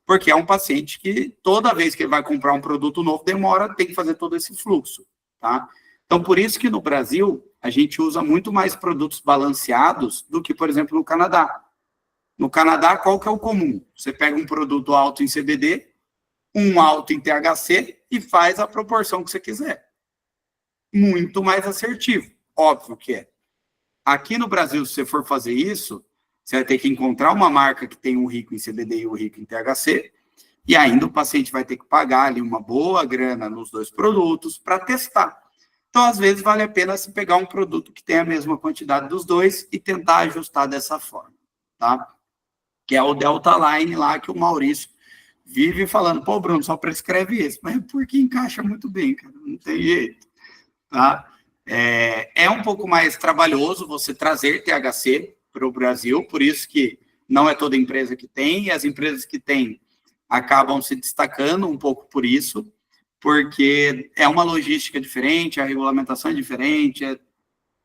Porque é um paciente que toda vez que ele vai comprar um produto novo demora, tem que fazer todo esse fluxo, tá? Então por isso que no Brasil a gente usa muito mais produtos balanceados do que, por exemplo, no Canadá. No Canadá, qual que é o comum? Você pega um produto alto em CBD, um alto em THC e faz a proporção que você quiser. Muito mais assertivo. Óbvio que é. Aqui no Brasil, se você for fazer isso, você vai ter que encontrar uma marca que tem um rico em CBD e um rico em THC, e ainda o paciente vai ter que pagar ali uma boa grana nos dois produtos para testar. Então, às vezes, vale a pena se pegar um produto que tem a mesma quantidade dos dois e tentar ajustar dessa forma, tá? Que é o Delta Line lá que o Maurício vive falando, pô, Bruno, só prescreve esse, mas é porque encaixa muito bem, cara, não tem jeito, tá? É um pouco mais trabalhoso você trazer THC para o Brasil, por isso que não é toda empresa que tem, e as empresas que têm acabam se destacando um pouco por isso, porque é uma logística diferente, a regulamentação é diferente, é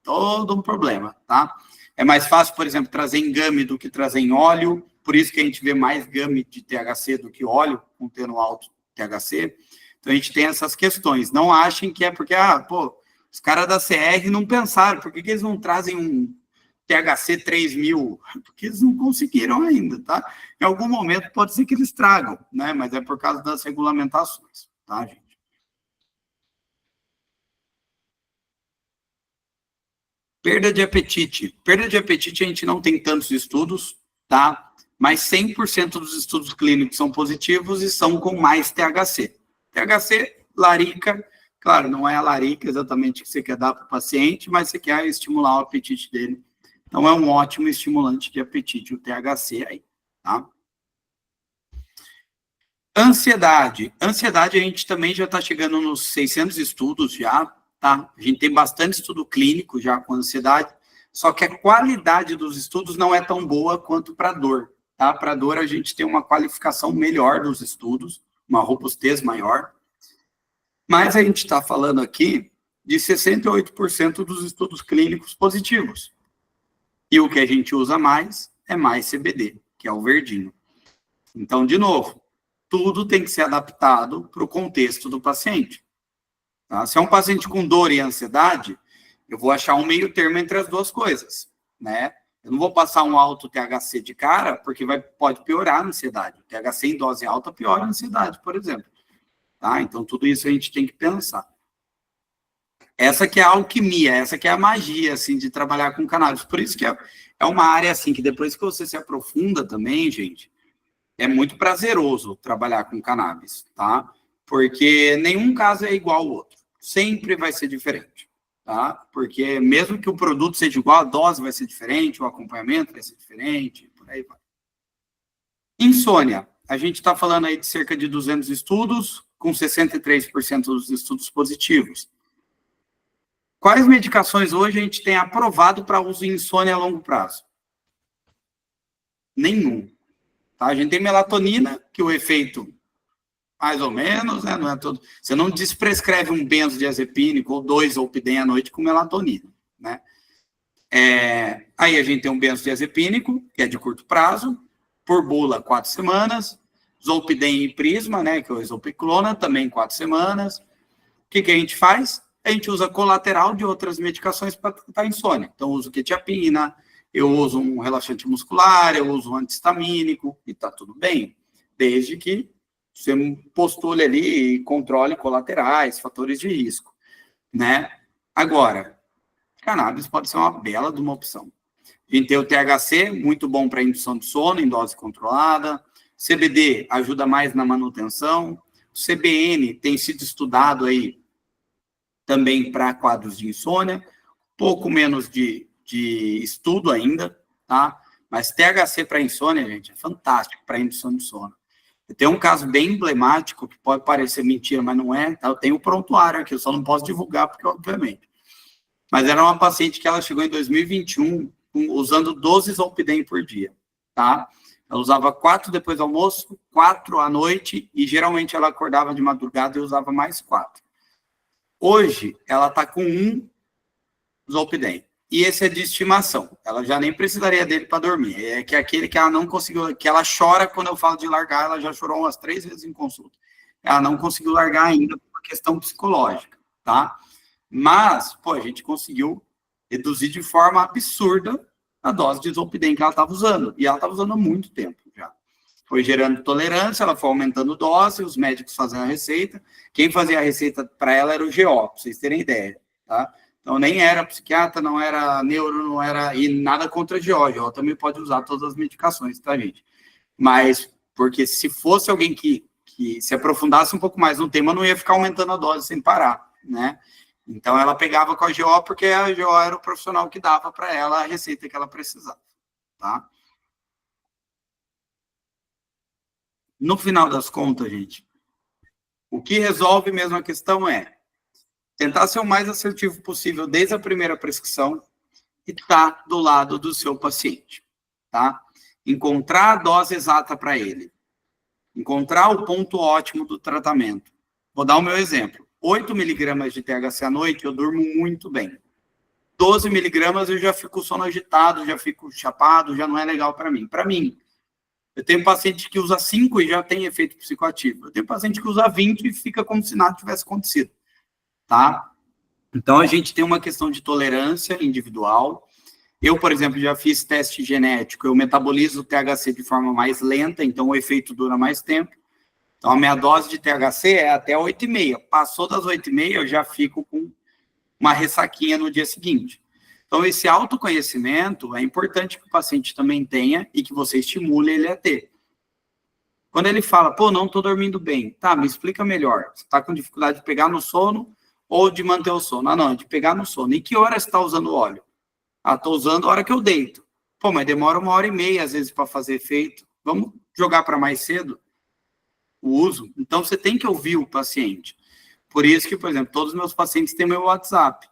todo um problema, tá? É mais fácil, por exemplo, trazer em gummy do que trazer em óleo, por isso que a gente vê mais gummy de THC do que óleo, contendo alto THC. Então, a gente tem essas questões. Não achem que é porque, os caras da CR não pensaram, por que eles não trazem um THC 3000? Porque eles não conseguiram ainda, tá? Em algum momento pode ser que eles tragam, né? Mas é por causa das regulamentações, tá, gente? Perda de apetite. Perda de apetite a gente não tem tantos estudos, tá? Mas 100% dos estudos clínicos são positivos e são com mais THC. THC, larica, claro, não é a larica exatamente que você quer dar para o paciente, mas você quer estimular o apetite dele. Então é um ótimo estimulante de apetite, o THC aí, tá? Ansiedade. Ansiedade a gente também já está chegando nos 600 estudos já, tá? A gente tem bastante estudo clínico já com ansiedade, só que a qualidade dos estudos não é tão boa quanto para dor, tá? Para dor a gente tem uma qualificação melhor dos estudos, uma robustez maior, mas a gente está falando aqui de 68% dos estudos clínicos positivos. E o que a gente usa mais é mais CBD, que é o verdinho. Então, de novo, tudo tem que ser adaptado para o contexto do paciente. Tá? Se é um paciente com dor e ansiedade, eu vou achar um meio termo entre as duas coisas, né? Eu não vou passar um alto THC de cara, porque pode piorar a ansiedade. O THC em dose alta piora a ansiedade, por exemplo. Tá? Então, tudo isso a gente tem que pensar. Essa que é a alquimia, essa que é a magia, assim, de trabalhar com cannabis. Por isso que é uma área, assim, que depois que você se aprofunda também, gente, é muito prazeroso trabalhar com cannabis, tá? porque nenhum caso é igual ao outro. Sempre vai ser diferente, tá? Porque mesmo que o produto seja igual, a dose vai ser diferente, o acompanhamento vai ser diferente, por aí vai. Insônia. A gente está falando aí de cerca de 200 estudos, com 63% dos estudos positivos. Quais medicações hoje a gente tem aprovado para uso em insônia a longo prazo? Nenhum. Tá? A gente tem melatonina, que o efeito, mais ou menos, né? Não é todo. Você não desprescreve um benzodiazepínico ou 2 zolpidem à noite com melatonina, né? Aí a gente tem um benzodiazepínico, que é de curto prazo, por bula, 4 semanas. Zolpidem e prisma, né? Que é o exopiclona, também 4 semanas. O que a gente faz? A gente usa colateral de outras medicações para tratar a insônia. Então, eu uso quetiapina, eu uso um relaxante muscular, eu uso um antihistamínico, e tá tudo bem, desde que você postule ali e controle colaterais, fatores de risco, né? Agora, cannabis pode ser uma bela de uma opção. A gente tem o THC, muito bom para indução de sono, em dose controlada. CBD ajuda mais na manutenção. O CBN tem sido estudado aí também para quadros de insônia, pouco menos de estudo ainda, tá? Mas THC para insônia, gente, é fantástico para indução de sono. Tem um caso bem emblemático, que pode parecer mentira, mas não é, tá? Eu tenho o prontuário aqui, eu só não posso divulgar, porque obviamente. Mas era uma paciente que ela chegou em 2021 usando 12 zolpidem por dia, tá? Ela usava 4 depois do almoço, 4 à noite, e geralmente ela acordava de madrugada e usava mais 4. Hoje, ela está com 1 zolpidem. E esse é de estimação. Ela já nem precisaria dele para dormir. É que é aquele que ela não conseguiu, que ela chora quando eu falo de largar, ela já chorou umas 3 vezes em consulta. Ela não conseguiu largar ainda por uma questão psicológica, tá? Mas, pô, a gente conseguiu reduzir de forma absurda a dose de zolpidem que ela estava usando. E ela estava usando há muito tempo já. Foi gerando tolerância, ela foi aumentando dose, os médicos faziam a receita. Quem fazia a receita para ela era o GO, para vocês terem ideia, tá? Então, nem era psiquiatra, não era neuro, não era... E nada contra a GO. GO também pode usar todas as medicações, tá, gente? Mas, porque se fosse alguém que se aprofundasse um pouco mais no tema, não ia ficar aumentando a dose sem parar, né? Então, ela pegava com a GO, porque a GO era o profissional que dava para ela a receita que ela precisava, tá? No final das contas, gente, o que resolve mesmo a questão é tentar ser o mais assertivo possível desde a primeira prescrição e estar do lado do seu paciente, tá? Encontrar a dose exata para ele. Encontrar o ponto ótimo do tratamento. Vou dar o meu exemplo. 8 miligramas de THC à noite, eu durmo muito bem. 12 miligramas, eu já fico sono agitado, já fico chapado, já não é legal para mim. Para mim, eu tenho paciente que usa 5 e já tem efeito psicoativo. Eu tenho paciente que usa 20 e fica como se nada tivesse acontecido, tá? Então, a gente tem uma questão de tolerância individual. Eu, por exemplo, já fiz teste genético, eu metabolizo o THC de forma mais lenta, então o efeito dura mais tempo. Então, a minha dose de THC é até 8,5. Passou das 8,5, eu já fico com uma ressaquinha no dia seguinte. Então, esse autoconhecimento é importante que o paciente também tenha e que você estimule ele a ter. Quando ele fala, pô, não estou dormindo bem, tá, me explica melhor. Você está com dificuldade de pegar no sono ou de manter o sono? Ah, não, de pegar no sono. E que hora você está usando o óleo? Ah, estou usando a hora que eu deito. Pô, mas demora 1h30, às vezes, para fazer efeito. Vamos jogar para mais cedo o uso? Então, você tem que ouvir o paciente. Por isso que, por exemplo, todos os meus pacientes têm meu WhatsApp.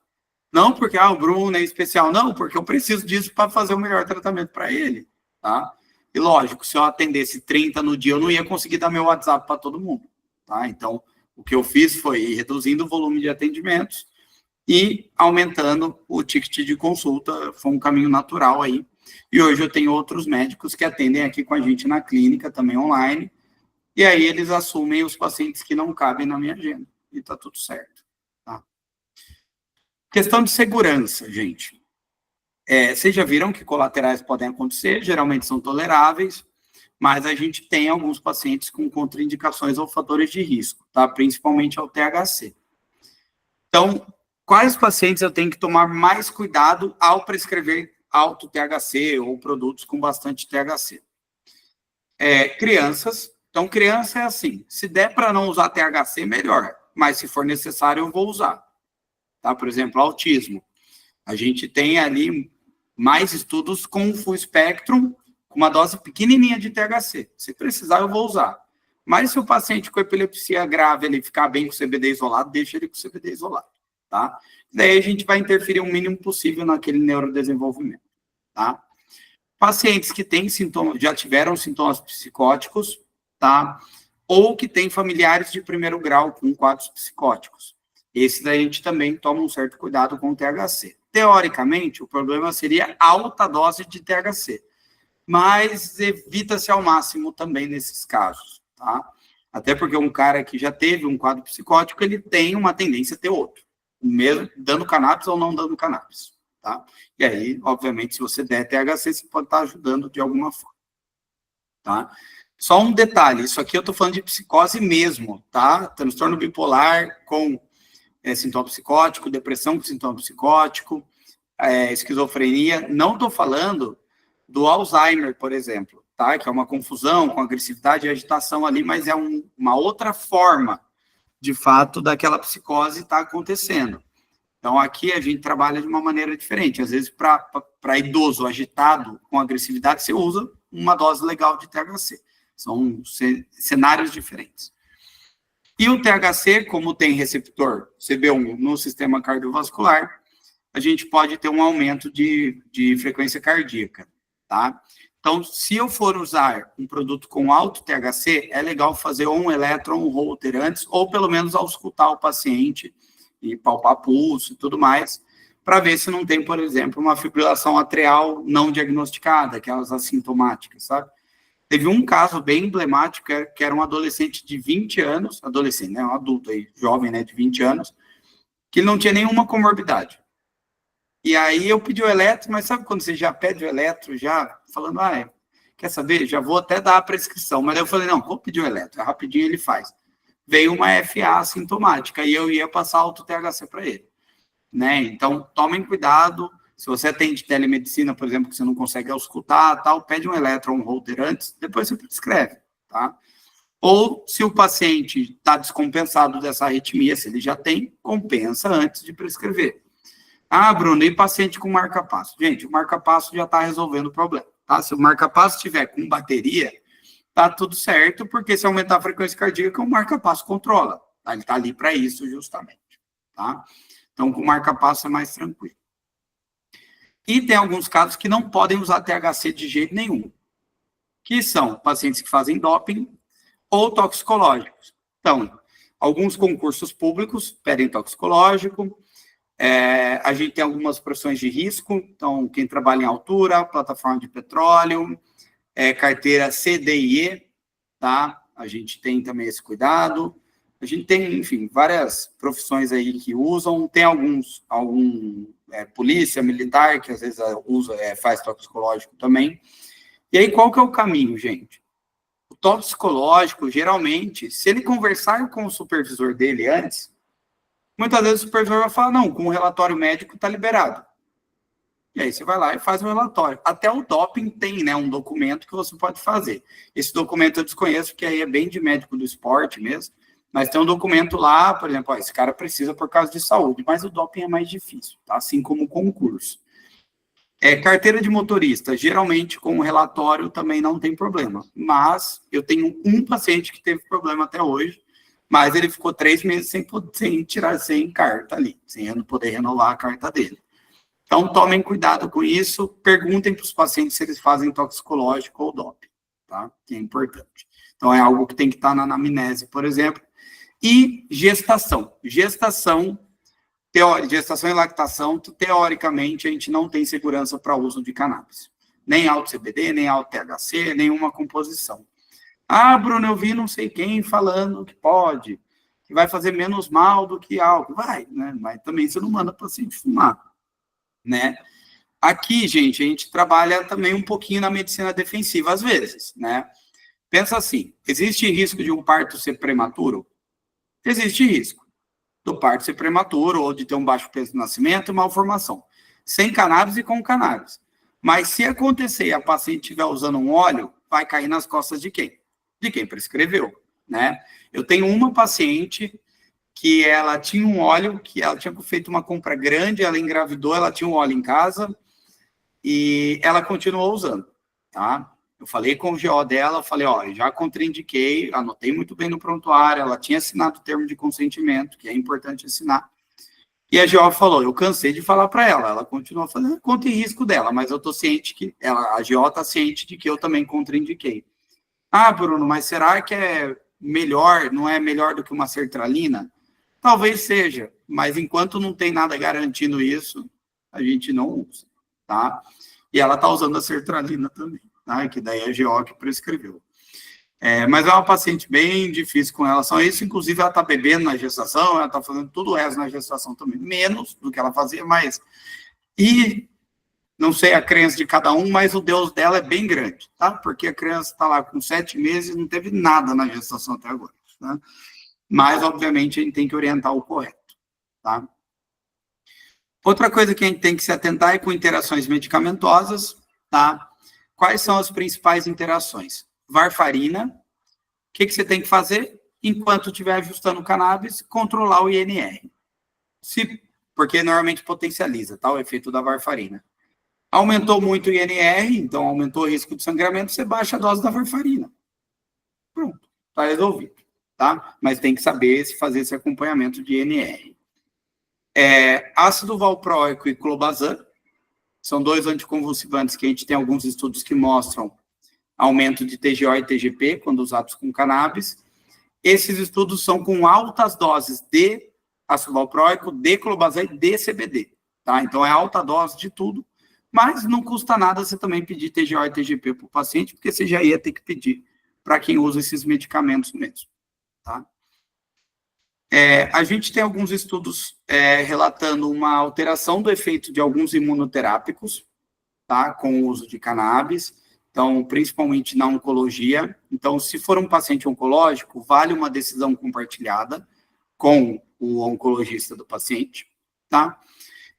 Não porque, o Bruno é especial. Não, porque eu preciso disso para fazer o melhor tratamento para ele, tá? E, lógico, se eu atendesse 30 no dia, eu não ia conseguir dar meu WhatsApp para todo mundo, tá? Então, o que eu fiz foi ir reduzindo o volume de atendimentos e aumentando o ticket de consulta. Foi um caminho natural aí. E hoje eu tenho outros médicos que atendem aqui com a gente na clínica, também online, e aí eles assumem os pacientes que não cabem na minha agenda. E tá tudo certo, tá? Questão de segurança, gente. Vocês já viram que colaterais podem acontecer, geralmente são toleráveis, mas a gente tem alguns pacientes com contraindicações ou fatores de risco, tá? Principalmente ao THC. Então, quais pacientes eu tenho que tomar mais cuidado ao prescrever alto THC ou produtos com bastante THC? Crianças, Então, criança é assim, se der para não usar THC, melhor, mas se for necessário, eu vou usar. Tá? Por exemplo, autismo. A gente tem ali mais estudos com full spectrum, com uma dose pequenininha de THC. Se precisar, eu vou usar. Mas se o paciente com epilepsia grave ele ficar bem com CBD isolado, deixa ele com CBD isolado, tá? Daí a gente vai interferir o mínimo possível naquele neurodesenvolvimento, tá? Pacientes que têm sintomas, já tiveram sintomas psicóticos, tá? Ou que têm familiares de primeiro grau com quadros psicóticos. Esse daí a gente também toma um certo cuidado com o THC. Teoricamente, o problema seria alta dose de THC, mas evita-se ao máximo também nesses casos, tá? Até porque um cara que já teve um quadro psicótico, ele tem uma tendência a ter outro, mesmo dando cannabis ou não dando cannabis, tá? E aí, obviamente, se você der THC, você pode estar ajudando de alguma forma, tá? Só um detalhe, isso aqui eu estou falando de psicose mesmo, tá? Transtorno bipolar com sintoma psicótico, depressão com sintoma psicótico, esquizofrenia. Não estou falando do Alzheimer, por exemplo, tá? Que é uma confusão com agressividade e agitação ali, mas é uma outra forma, de fato, daquela psicose estar acontecendo. Então, aqui a gente trabalha de uma maneira diferente. Às vezes, para idoso agitado com agressividade, você usa uma dose legal de THC. São cenários diferentes. E o THC, como tem receptor CB1 no sistema cardiovascular, a gente pode ter um aumento de frequência cardíaca, tá? Então, se eu for usar um produto com alto THC, é legal fazer um elétron holter antes, ou pelo menos auscultar o paciente e palpar pulso e tudo mais, para ver se não tem, por exemplo, uma fibrilação atrial não diagnosticada, aquelas assintomáticas, sabe? Teve um caso bem emblemático, que era um adolescente de 20 anos, adolescente, né, um adulto aí, jovem, né, de 20 anos, que não tinha nenhuma comorbidade. E aí eu pedi o eletro, mas sabe quando você já pede o eletro, já falando, quer saber, já vou até dar a prescrição. Mas eu falei, não, vou pedir o eletro, rapidinho ele faz. Veio uma FA assintomática, e eu ia passar alto THC para ele, né? Então, tomem cuidado. Se você atende telemedicina, por exemplo, que você não consegue auscultar, tal, pede um elétron holter antes, depois você prescreve, tá? Ou, se o paciente está descompensado dessa arritmia, se ele já tem, compensa antes de prescrever. Bruno, e paciente com marca-passo? Gente, o marca-passo já está resolvendo o problema, tá? Se o marca-passo estiver com bateria, tá tudo certo, porque se aumentar a frequência cardíaca, o marca-passo controla, tá? Ele está ali para isso, justamente, tá? Então, com marca-passo é mais tranquilo. E tem alguns casos que não podem usar THC de jeito nenhum, que são pacientes que fazem doping ou toxicológicos. Então, alguns concursos públicos pedem toxicológico, a gente tem algumas profissões de risco, então, quem trabalha em altura, plataforma de petróleo, carteira CDIE, tá? A gente tem também esse cuidado. A gente tem, enfim, várias profissões aí que usam, tem polícia militar, que às vezes faz toxicológico também. E aí, qual que é o caminho, gente? O toxicológico, geralmente, se ele conversar com o supervisor dele antes, muitas vezes o supervisor vai falar, não, com o relatório médico está liberado. E aí você vai lá e faz o relatório. Até o doping tem, né, um documento que você pode fazer. Esse documento eu desconheço, porque aí é bem de médico do esporte mesmo, mas tem um documento lá, por exemplo, esse cara precisa por causa de saúde, mas o doping é mais difícil, tá? Assim como o concurso. Carteira de motorista, geralmente com o relatório também não tem problema, mas eu tenho um paciente que teve problema até hoje, mas ele ficou 3 meses sem carta ali, sem poder renovar a carta dele. Então, tomem cuidado com isso, perguntem para os pacientes se eles fazem toxicológico ou doping, tá? Que é importante. Então, é algo que tem que estar na anamnese, por exemplo. E gestação. Gestação e lactação, teoricamente, a gente não tem segurança para uso de cannabis. Nem alto CBD, nem alto THC, nenhuma composição. Bruno, eu vi não sei quem falando que pode, que vai fazer menos mal do que álcool. Vai, né? Mas também você não manda o paciente fumar, né? Aqui, gente, a gente trabalha também um pouquinho na medicina defensiva, às vezes, né? Pensa assim, existe risco de um parto ser prematuro? Existe risco do parto ser prematuro ou de ter um baixo peso de nascimento e malformação. Sem cannabis e com cannabis. Mas se acontecer e a paciente estiver usando um óleo, vai cair nas costas de quem? de quem prescreveu, né? Eu tenho uma paciente que ela tinha um óleo, que ela tinha feito uma compra grande, ela engravidou, ela tinha um óleo em casa e ela continuou usando, tá? Eu falei com o GO dela, falei, ó, já contraindiquei, anotei muito bem no prontuário, ela tinha assinado o termo de consentimento, que é importante assinar. E a GO falou, eu cansei de falar para ela continua fazendo conta e risco dela, mas eu tô ciente que, a GO tá ciente de que eu também contraindiquei. Ah, Bruno, mas será que é melhor, não é melhor do que uma sertralina? Talvez seja, mas enquanto não tem nada garantindo isso, a gente não usa, tá? E ela tá usando a sertralina também, tá? Que daí é a GO que prescreveu. Mas é uma paciente bem difícil com relação a isso, inclusive ela está bebendo na gestação, ela está fazendo tudo o resto na gestação também, menos do que ela fazia, mas... E não sei a crença de cada um, mas o Deus dela é bem grande, tá? Porque a criança está lá com 7 meses e não teve nada na gestação até agora, tá? Mas, obviamente, a gente tem que orientar o correto, tá? Outra coisa que a gente tem que se atentar é com interações medicamentosas, tá? Quais são as principais interações? Varfarina, o que você tem que fazer? Enquanto estiver ajustando o cannabis, controlar o INR. Porque normalmente potencializa, tá? O efeito da varfarina. Aumentou muito o INR, então aumentou o risco de sangramento, você baixa a dose da varfarina. Pronto, tá resolvido, tá? Mas tem que saber se fazer esse acompanhamento de INR. Ácido valproico e clobazam são 2 anticonvulsivantes que a gente tem alguns estudos que mostram aumento de TGO e TGP quando usados com cannabis. Esses estudos são com altas doses de ácido valproico, de clobazam e de CBD, tá? Então, é alta dose de tudo, mas não custa nada você também pedir TGO e TGP para o paciente, porque você já ia ter que pedir para quem usa esses medicamentos mesmo, tá? A gente tem alguns estudos relatando uma alteração do efeito de alguns imunoterápicos, tá? Com o uso de cannabis. Então, principalmente na oncologia. Então, se for um paciente oncológico, vale uma decisão compartilhada com o oncologista do paciente, tá?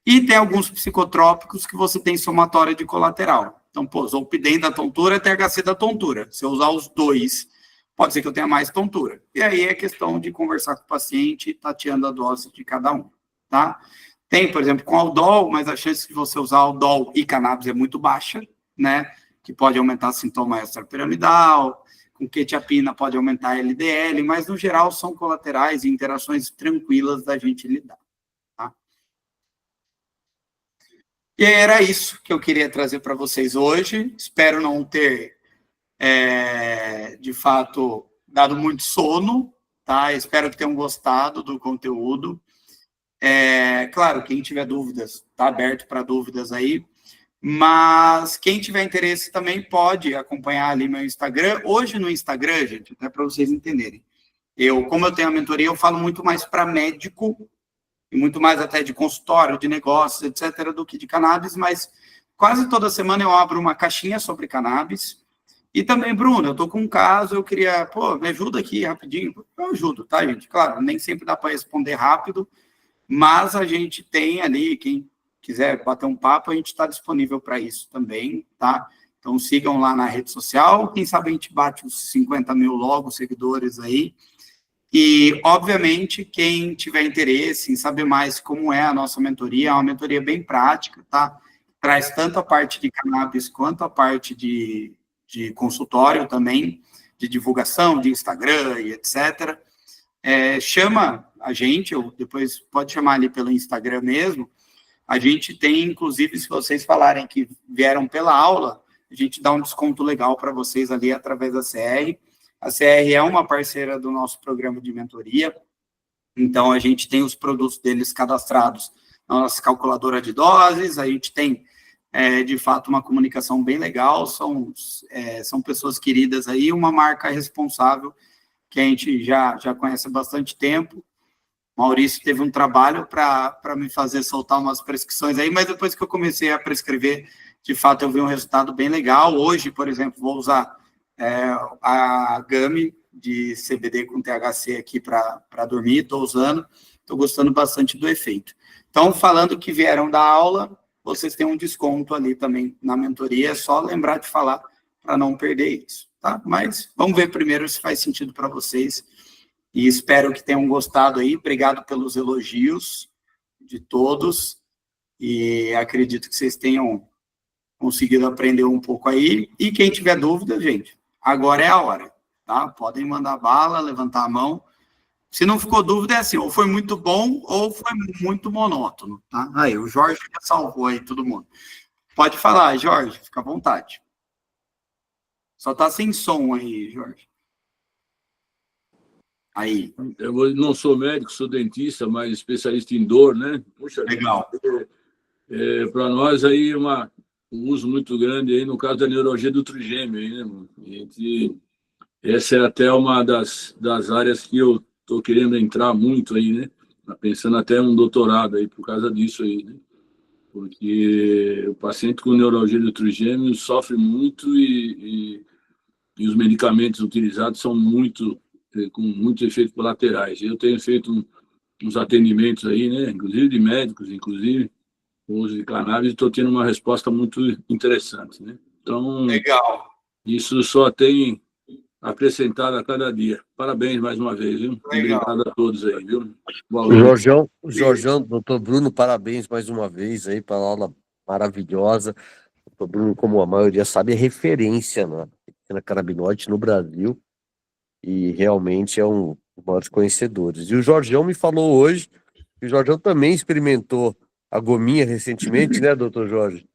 E tem alguns psicotrópicos que você tem somatória de colateral. Então, zolpidem da tontura, THC da tontura. Se eu usar os dois, pode ser que eu tenha mais tontura. E aí é questão de conversar com o paciente, tateando a dose de cada um, tá? Tem, por exemplo, com aldol, mas a chance de você usar aldol e cannabis é muito baixa, né? Que pode aumentar sintoma extrapiramidal, com quetiapina pode aumentar LDL, mas, no geral, são colaterais e interações tranquilas da gente lidar, tá? E era isso que eu queria trazer para vocês hoje. Espero não ter, de fato, dado muito sono, tá? Espero que tenham gostado do conteúdo. Claro, quem tiver dúvidas, está aberto para dúvidas aí. Mas quem tiver interesse também pode acompanhar ali meu Instagram. Hoje no Instagram, gente, até para vocês entenderem, como eu tenho a mentoria, eu falo muito mais para médico, e muito mais até de consultório, de negócios, etc., do que de cannabis, mas quase toda semana eu abro uma caixinha sobre cannabis. E também, Bruno, eu estou com um caso, eu queria, me ajuda aqui rapidinho. Eu ajudo, tá, gente? Claro, nem sempre dá para responder rápido, mas a gente tem ali, quem quiser bater um papo, a gente está disponível para isso também, tá? Então, sigam lá na rede social, quem sabe a gente bate os 50 mil logo, seguidores aí. E, obviamente, quem tiver interesse em saber mais como é a nossa mentoria, é uma mentoria bem prática, tá? Traz tanto a parte de cannabis quanto a parte de consultório também, de divulgação, de Instagram e etc. Chama a gente, ou depois pode chamar ali pelo Instagram mesmo. A gente tem, inclusive, se vocês falarem que vieram pela aula, a gente dá um desconto legal para vocês ali através da CR. A CR é uma parceira do nosso programa de mentoria, então a gente tem os produtos deles cadastrados na nossa calculadora de doses, a gente tem, de fato, uma comunicação bem legal, são pessoas queridas aí, uma marca responsável que a gente já conhece há bastante tempo. Maurício teve um trabalho para me fazer soltar umas prescrições aí, mas depois que eu comecei a prescrever, de fato, eu vi um resultado bem legal. Hoje, por exemplo, vou usar a Gummy de CBD com THC aqui para dormir, estou usando, estou gostando bastante do efeito. Então, falando que vieram da aula, vocês têm um desconto ali também na mentoria, é só lembrar de falar para não perder isso, tá? tá? Mas vamos ver primeiro se faz sentido para vocês. E espero que tenham gostado aí. Obrigado pelos elogios de todos. E acredito que vocês tenham conseguido aprender um pouco aí. E quem tiver dúvida, gente, agora é a hora, tá? Podem mandar bala, levantar a mão. Se não ficou dúvida, é assim, ou foi muito bom ou foi muito monótono, tá? Aí, o Jorge já salvou aí todo mundo. Pode falar, Jorge, fica à vontade. Só tá sem som aí, Jorge. Aí. Não sou médico, sou dentista, mas especialista em dor, né? Puxa, legal. Para nós aí um uso muito grande aí no caso da neurologia do trigêmeo, aí, né, mano? Essa é até uma das áreas que eu estou querendo entrar muito aí, né? Pensando até um doutorado aí por causa disso aí, né? Porque o paciente com neurologia do trigêmeo sofre muito e os medicamentos utilizados são com muitos efeitos colaterais. Eu tenho feito uns atendimentos aí, né? Inclusive de médicos, inclusive, com uso de cannabis, e estou tendo uma resposta muito interessante, né? Então, legal. Isso só tem acrescentado a cada dia. Parabéns mais uma vez, viu? Legal. Obrigado a todos aí, viu? Jorjão, doutor Bruno, parabéns mais uma vez aí pela aula maravilhosa. Doutor Bruno, como a maioria sabe, é referência na canabinoide no Brasil e realmente é um dos maiores conhecedores. E o Jorjão me falou hoje que o Jorjão também experimentou a gominha recentemente, né, doutor Jorge?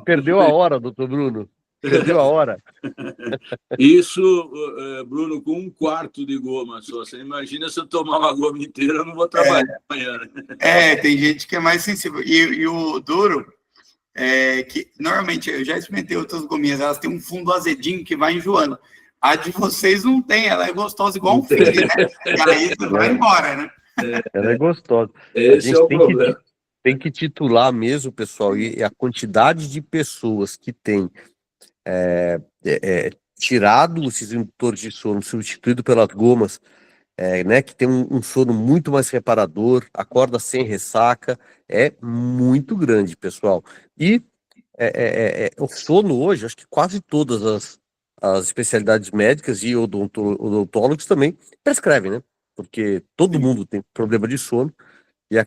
Perdeu a hora, doutor Bruno. Perdeu a hora. Isso, Bruno, com 1/4 de goma só. Você imagina se eu tomar uma goma inteira, eu não vou trabalhar amanhã. Tem gente que é mais sensível. E o duro é que, normalmente, eu já experimentei outras gominhas, elas têm um fundo azedinho que vai enjoando. A de vocês não tem, ela é gostosa igual um filho, né? E aí você vai embora, né? Ela é gostosa. Esse é o problema. Tem que titular mesmo, pessoal, e a quantidade de pessoas que tem tirado os indutores de sono, substituído pelas gomas, né, que tem um sono muito mais reparador, acorda sem ressaca, é muito grande, pessoal. E o sono hoje, acho que quase todas as especialidades médicas e odontólogos também prescrevem, né? Porque todo mundo tem problema de sono e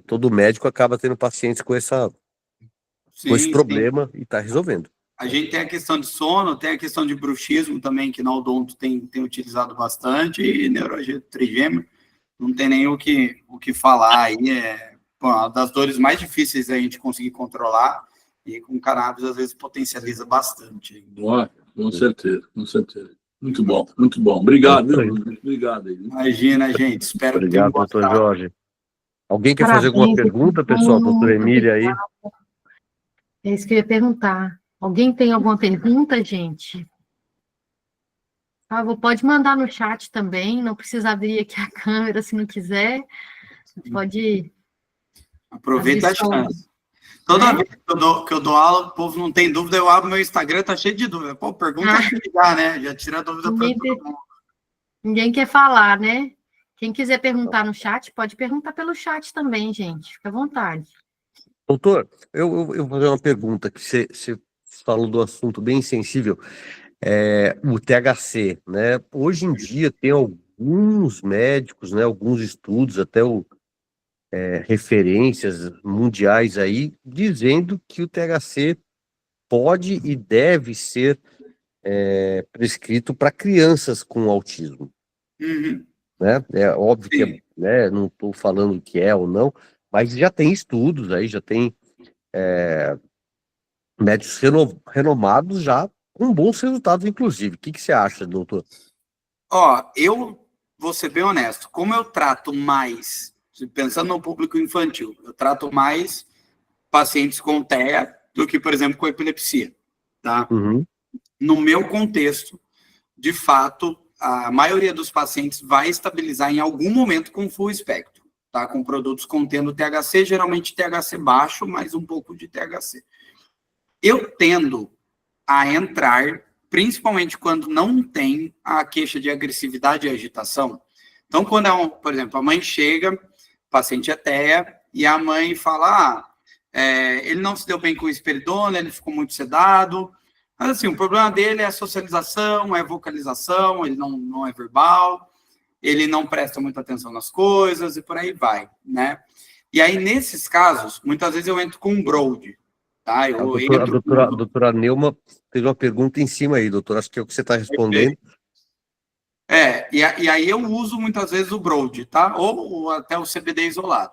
todo médico acaba tendo pacientes com esse problema e está resolvendo. A gente tem a questão de sono, tem a questão de bruxismo também, que na odonto tem utilizado bastante, e neurologia do trigêmeo, não tem nem o que falar aí, uma das dores mais difíceis a gente conseguir controlar, e com cannabis às vezes potencializa bastante. Com certeza, com certeza. Muito bom, muito bom. Obrigado, viu? Obrigado. Imagina, gente, espero que tenham gostado. Doutor Jorge. Alguém quer fazer alguma pergunta, pessoal? Doutora Emília aí? É isso que eu ia perguntar. Alguém tem alguma pergunta, gente? Por favor, pode mandar no chat também, não precisa abrir aqui a câmera se não quiser. Pode... Aproveita a chance. Toda vez que eu dou aula, o povo não tem dúvida, eu abro meu Instagram, tá cheio de dúvida. Pô, pergunta já, né? Já tira a dúvida para todo mundo. Ninguém quer falar, né? Quem quiser perguntar no chat, pode perguntar pelo chat também, gente. Fica à vontade. Doutor, eu vou fazer uma pergunta, que você falou do assunto bem sensível, o THC, né? Hoje em dia tem alguns médicos, né, alguns estudos, até referências mundiais aí, dizendo que o THC pode e deve ser prescrito para crianças com autismo. Uhum. Né? É óbvio que não estou falando que é ou não, mas já tem estudos aí, já tem médicos renomados já com bons resultados, inclusive. O que você acha, doutor? Eu vou ser bem honesto. Como eu trato mais, pensando no público infantil, eu trato mais pacientes com TEA do que, por exemplo, com epilepsia. Tá? Uhum. No meu contexto, de fato, a maioria dos pacientes vai estabilizar em algum momento com full espectro, tá? Com produtos contendo THC, geralmente THC baixo, mas um pouco de THC. Eu tendo a entrar, principalmente quando não tem a queixa de agressividade e agitação. Então, quando por exemplo, a mãe chega, o paciente é TEA, e a mãe fala, ele não se deu bem com o esperidona, ele ficou muito sedado. Mas, assim, o problema dele é a socialização, é a vocalização, ele não é verbal, ele não presta muita atenção nas coisas e por aí vai, né? E aí, nesses casos, muitas vezes eu entro com um Broad, tá? A doutora Neuma fez uma pergunta em cima aí, doutor, acho que é o que você está respondendo. E aí eu uso muitas vezes o Broad, tá? Ou até o CBD isolado.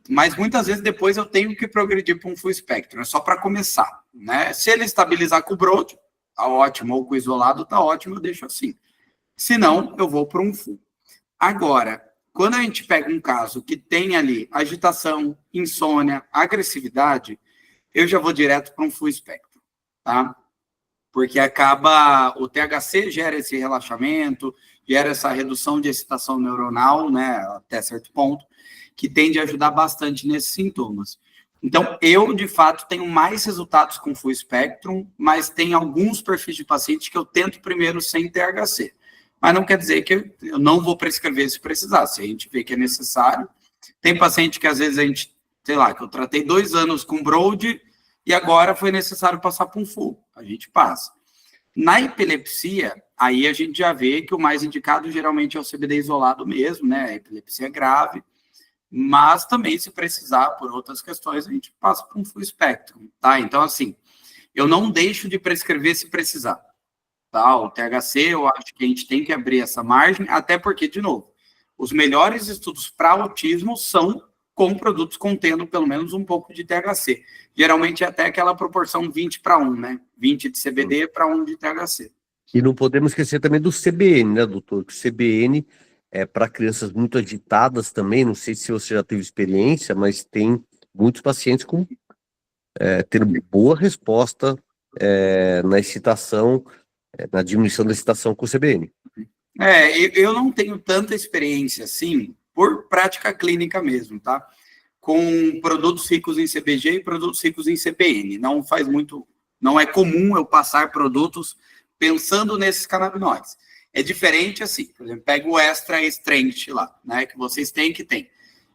Mas muitas vezes depois eu tenho que progredir para um full spectrum, é só para começar, né? Se ele estabilizar com o Broad, tá ótimo, ou com o isolado, tá ótimo, eu deixo assim. Se não, eu vou para um full. Agora, quando a gente pega um caso que tem ali agitação, insônia, agressividade, eu já vou direto para um full spectrum, tá? Porque o THC gera esse relaxamento, gera essa redução de excitação neuronal, né, até certo ponto, que tende a ajudar bastante nesses sintomas. Então, eu, de fato, tenho mais resultados com full spectrum, mas tem alguns perfis de pacientes que eu tento primeiro sem THC. Mas não quer dizer que eu não vou prescrever se precisar, se a gente vê que é necessário. Tem paciente que, às vezes, que eu tratei 2 anos com Broad e agora foi necessário passar para um full. A gente passa. Na epilepsia, aí a gente já vê que o mais indicado geralmente é o CBD isolado mesmo, né? A epilepsia grave. Mas também, se precisar, por outras questões, a gente passa para um full spectrum, tá? Então, assim, eu não deixo de prescrever se precisar, tá? O THC, eu acho que a gente tem que abrir essa margem, até porque, de novo, os melhores estudos para autismo são com produtos contendo pelo menos um pouco de THC. Geralmente é até aquela proporção 20:1, né? 20 de CBD para 1 de THC. E não podemos esquecer também do CBN, né, doutor? O CBN é para crianças muito agitadas também, não sei se você já teve experiência, mas tem muitos pacientes com tendo boa resposta na excitação, na diminuição da excitação com o CBN. Eu não tenho tanta experiência assim, por prática clínica mesmo, tá? Com produtos ricos em CBG e produtos ricos em CBN. Não é comum eu passar produtos pensando nesses canabinoides. É diferente assim, por exemplo, pega o Extra Strength lá, né, que vocês têm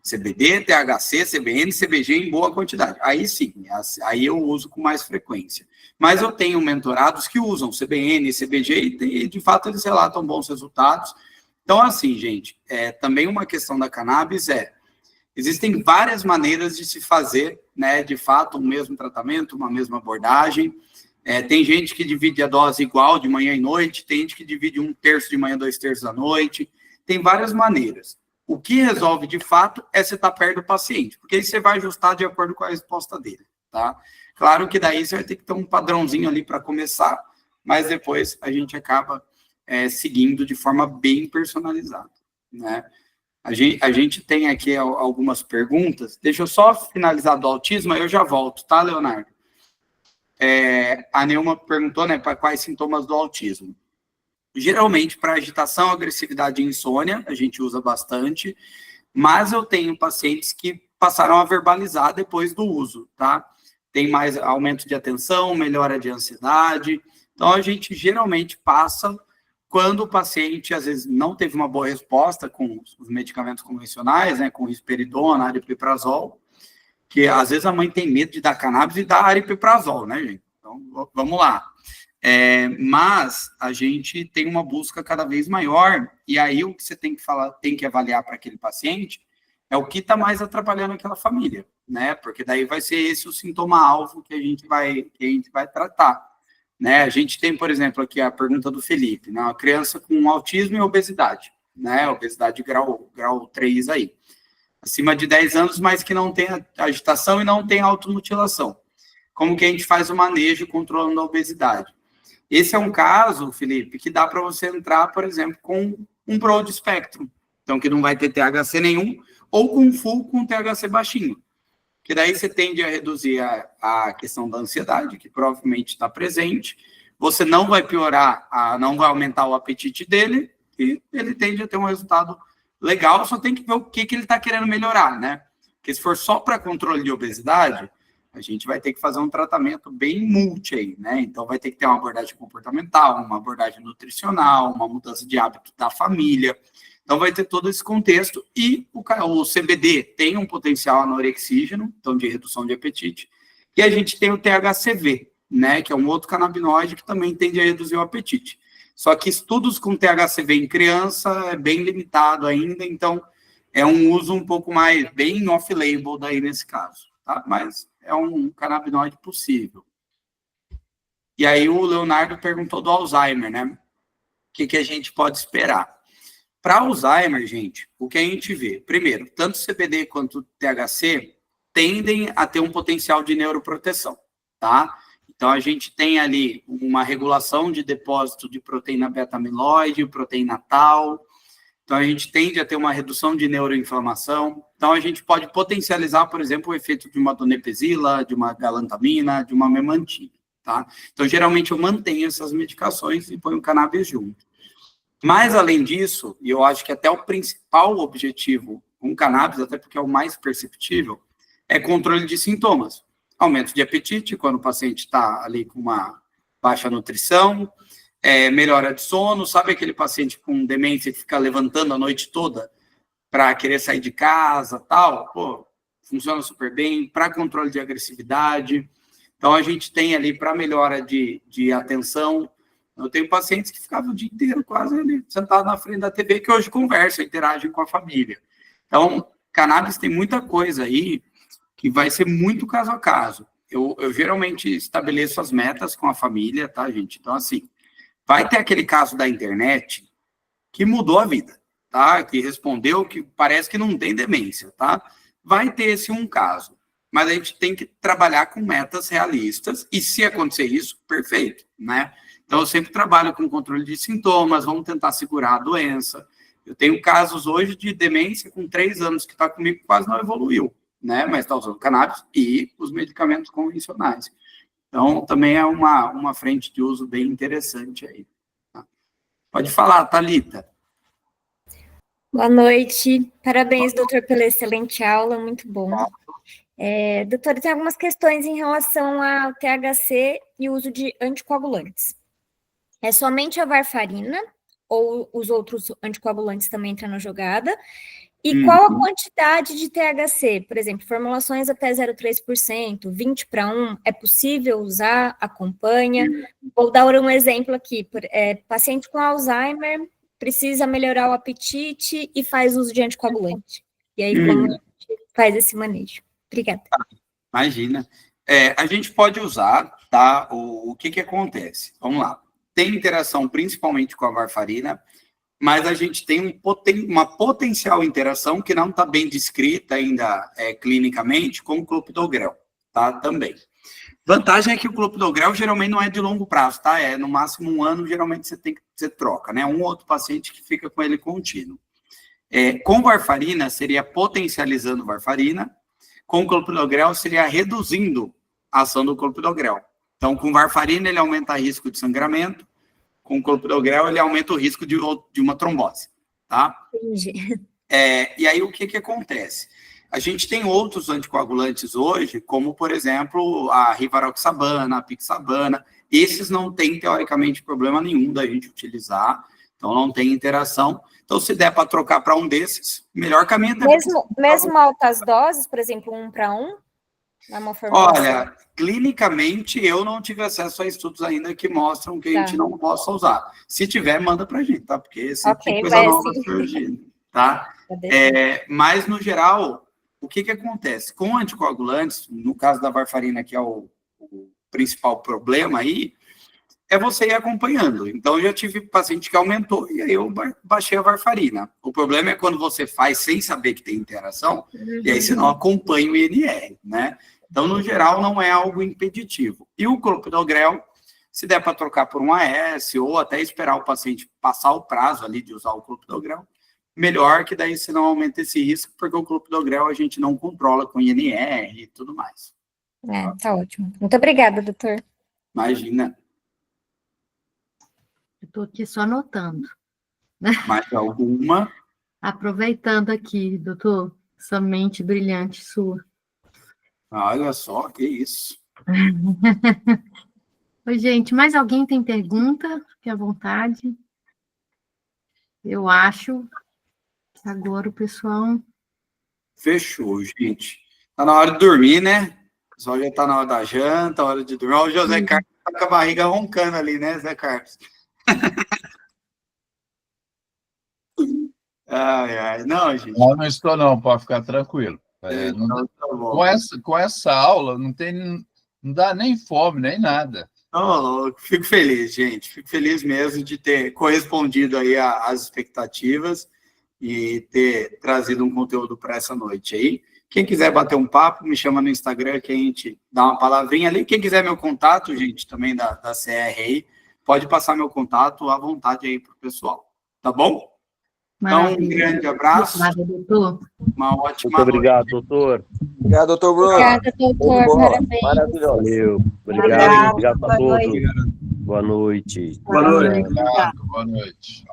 CBD, THC, CBN, CBG em boa quantidade. Aí sim, aí eu uso com mais frequência. Mas eu tenho mentorados que usam CBN, CBG e de fato eles relatam bons resultados. Então, assim, gente, também uma questão da cannabis existem várias maneiras de se fazer, né, de fato, um mesmo tratamento, uma mesma abordagem. Tem gente que divide a dose igual de manhã e noite, tem gente que divide 1/3 de manhã, 2/3 da noite. Tem várias maneiras. O que resolve, de fato, é você estar perto do paciente, porque aí você vai ajustar de acordo com a resposta dele, tá? Claro que daí você vai ter que ter um padrãozinho ali para começar, mas depois a gente acaba seguindo de forma bem personalizada, né? A gente tem aqui algumas perguntas. Deixa eu só finalizar do autismo, aí eu já volto, tá, Leonardo? A Neuma perguntou, né, para quais sintomas do autismo. Geralmente, para agitação, agressividade e insônia, a gente usa bastante, mas eu tenho pacientes que passaram a verbalizar depois do uso, tá? Tem mais aumento de atenção, melhora de ansiedade. Então, a gente geralmente passa quando o paciente, às vezes, não teve uma boa resposta com os medicamentos convencionais, né, com risperidona, aripiprazol, que às vezes a mãe tem medo de dar cannabis e dar aripiprazol, né, gente? Então, vamos lá. Mas a gente tem uma busca cada vez maior, e aí o que você tem que avaliar para aquele paciente é o que está mais atrapalhando aquela família, né? Porque daí vai ser esse o sintoma-alvo que a gente vai tratar, né? A gente tem, por exemplo, aqui a pergunta do Felipe, né? Uma criança com autismo e obesidade, né? Obesidade grau 3 aí. Acima de 10 anos, mas que não tem agitação e não tem automutilação. Como que a gente faz o manejo controlando a obesidade? Esse é um caso, Felipe, que dá para você entrar, por exemplo, com um broad spectrum, então que não vai ter THC nenhum, ou com full com THC baixinho, que daí você tende a reduzir a questão da ansiedade, que provavelmente está presente, você não vai piorar, não vai aumentar o apetite dele, e ele tende a ter um resultado legal, só tem que ver o que ele está querendo melhorar, né? Porque se for só para controle de obesidade, a gente vai ter que fazer um tratamento bem multi aí, né? Então, vai ter que ter uma abordagem comportamental, uma abordagem nutricional, uma mudança de hábito da família. Então, vai ter todo esse contexto. E o CBD tem um potencial anorexígeno, então de redução de apetite. E a gente tem o THCV, né, que é um outro canabinoide que também tende a reduzir o apetite. Só que estudos com THCV em criança é bem limitado ainda, então é um uso um pouco mais, bem off-label daí nesse caso, tá? Mas é um canabinoide possível. E aí o Leonardo perguntou do Alzheimer, né? O que a gente pode esperar? Para Alzheimer, gente, o que a gente vê? Primeiro, tanto CBD quanto THC tendem a ter um potencial de neuroproteção, tá? Então, a gente tem ali uma regulação de depósito de proteína beta-amiloide, proteína tau. Então, a gente tende a ter uma redução de neuroinflamação. Então, a gente pode potencializar, por exemplo, o efeito de uma donepezila, de uma galantamina, de uma memantina, tá? Então, geralmente, eu mantenho essas medicações e ponho o cannabis junto. Mas, além disso, e eu acho que até o principal objetivo com o cannabis, até porque é o mais perceptível, é controle de sintomas. Aumento de apetite, quando o paciente está ali com uma baixa nutrição, melhora de sono, sabe aquele paciente com demência que fica levantando a noite toda para querer sair de casa, tal? Pô, funciona super bem, para controle de agressividade. Então, a gente tem ali para melhora de atenção. Eu tenho pacientes que ficavam o dia inteiro quase ali, sentados na frente da TV, que hoje conversam, interagem com a família. Então, cannabis tem muita coisa aí que vai ser muito caso a caso. Eu geralmente estabeleço as metas com a família, tá, gente? Então, assim, vai ter aquele caso da internet que mudou a vida, tá? Que respondeu que parece que não tem demência, tá? Vai ter esse um caso. Mas a gente tem que trabalhar com metas realistas e, se acontecer isso, perfeito, né? Então, eu sempre trabalho com controle de sintomas, vamos tentar segurar a doença. Eu tenho casos hoje de demência com 3 anos que está comigo, quase não evoluiu, né? Mas está usando cannabis e os medicamentos convencionais. Então, também é uma frente de uso bem interessante aí. Tá? Pode falar, Thalita. Boa noite. Parabéns, doutor, pela excelente aula, muito bom. Doutor, tem algumas questões em relação ao THC e o uso de anticoagulantes. É somente a varfarina ou os outros anticoagulantes também entram na jogada? E qual a quantidade de THC? Por exemplo, formulações até 0,3%, 20:1, é possível usar? Acompanha? Vou dar um exemplo aqui. Paciente com Alzheimer precisa melhorar o apetite e faz uso de anticoagulante. E aí, como a gente faz esse manejo? Obrigada. Imagina. A gente pode usar, tá? O que acontece? Vamos lá. Tem interação principalmente com a varfarina, mas a gente tem uma potencial interação que não está bem descrita ainda clinicamente com o clopidogrel, tá? Também. Vantagem é que o clopidogrel geralmente não é de longo prazo, tá? É no máximo 1 ano, geralmente você troca, né? Um ou outro paciente que fica com ele contínuo. Com varfarina, seria potencializando varfarina, com clopidogrel seria reduzindo a ação do clopidogrel. Então, com varfarina, ele aumenta o risco de sangramento, com clopidogrel, ele aumenta o risco de uma trombose, tá? Entendi. E aí, o que acontece? A gente tem outros anticoagulantes hoje, como, por exemplo, a rivaroxabana, a pixabana. Esses não têm, teoricamente, problema nenhum da gente utilizar, então não tem interação. Então, se der para trocar para um desses, melhor caminho até... Mesmo altas doses, por exemplo, 1:1? É uma formulação? Olha, clinicamente, eu não tive acesso a estudos ainda que mostram que a gente não possa usar. Se tiver, manda para a gente, tá? Porque sempre tem coisa nova surgindo, tá? Mas, no geral, o que acontece? Com anticoagulantes, no caso da varfarina, que é o principal problema aí, é você ir acompanhando. Então, eu já tive paciente que aumentou, e aí eu baixei a varfarina. O problema é quando você faz sem saber que tem interação, e aí você não acompanha o INR, né? Então, no geral, não é algo impeditivo. E o clopidogrel, se der para trocar por um AS, ou até esperar o paciente passar o prazo ali de usar o clopidogrel, melhor, que daí você não aumenta esse risco, porque o clopidogrel a gente não controla com INR e tudo mais. Tá ótimo. Muito obrigada, doutor. Imagina. Eu estou aqui só anotando. Mais alguma? Aproveitando aqui, doutor, essa mente brilhante sua. Olha só, que isso. Oi, gente, mais alguém tem pergunta? Fique à vontade. Eu acho Agora o pessoal... Fechou, gente. Tá na hora de dormir, né? O pessoal já tá na hora da janta, hora de dormir. Ó, o José Carlos tá com a barriga roncando ali, né, Zé Carlos? Ai, ai. Não, gente. Não, não estou não, pode ficar tranquilo. Então, tá bom. Com essa aula, não dá nem fome, nem nada. Oh, fico feliz, gente. Fico feliz mesmo de ter correspondido aí às expectativas e ter trazido um conteúdo para essa noite aí. Quem quiser bater um papo, me chama no Instagram, que a gente dá uma palavrinha ali. Quem quiser meu contato, gente, também da CR aí, pode passar meu contato à vontade aí para o pessoal. Tá bom? Então, um grande abraço. Doutor. Uma ótima Muito obrigado, noite. doutor. Obrigado, doutor Bruno. Obrigada, doutor. Parabéns. Maravilhoso. Valeu. Obrigado a todos. Boa noite. Boa noite. Obrigado, boa noite.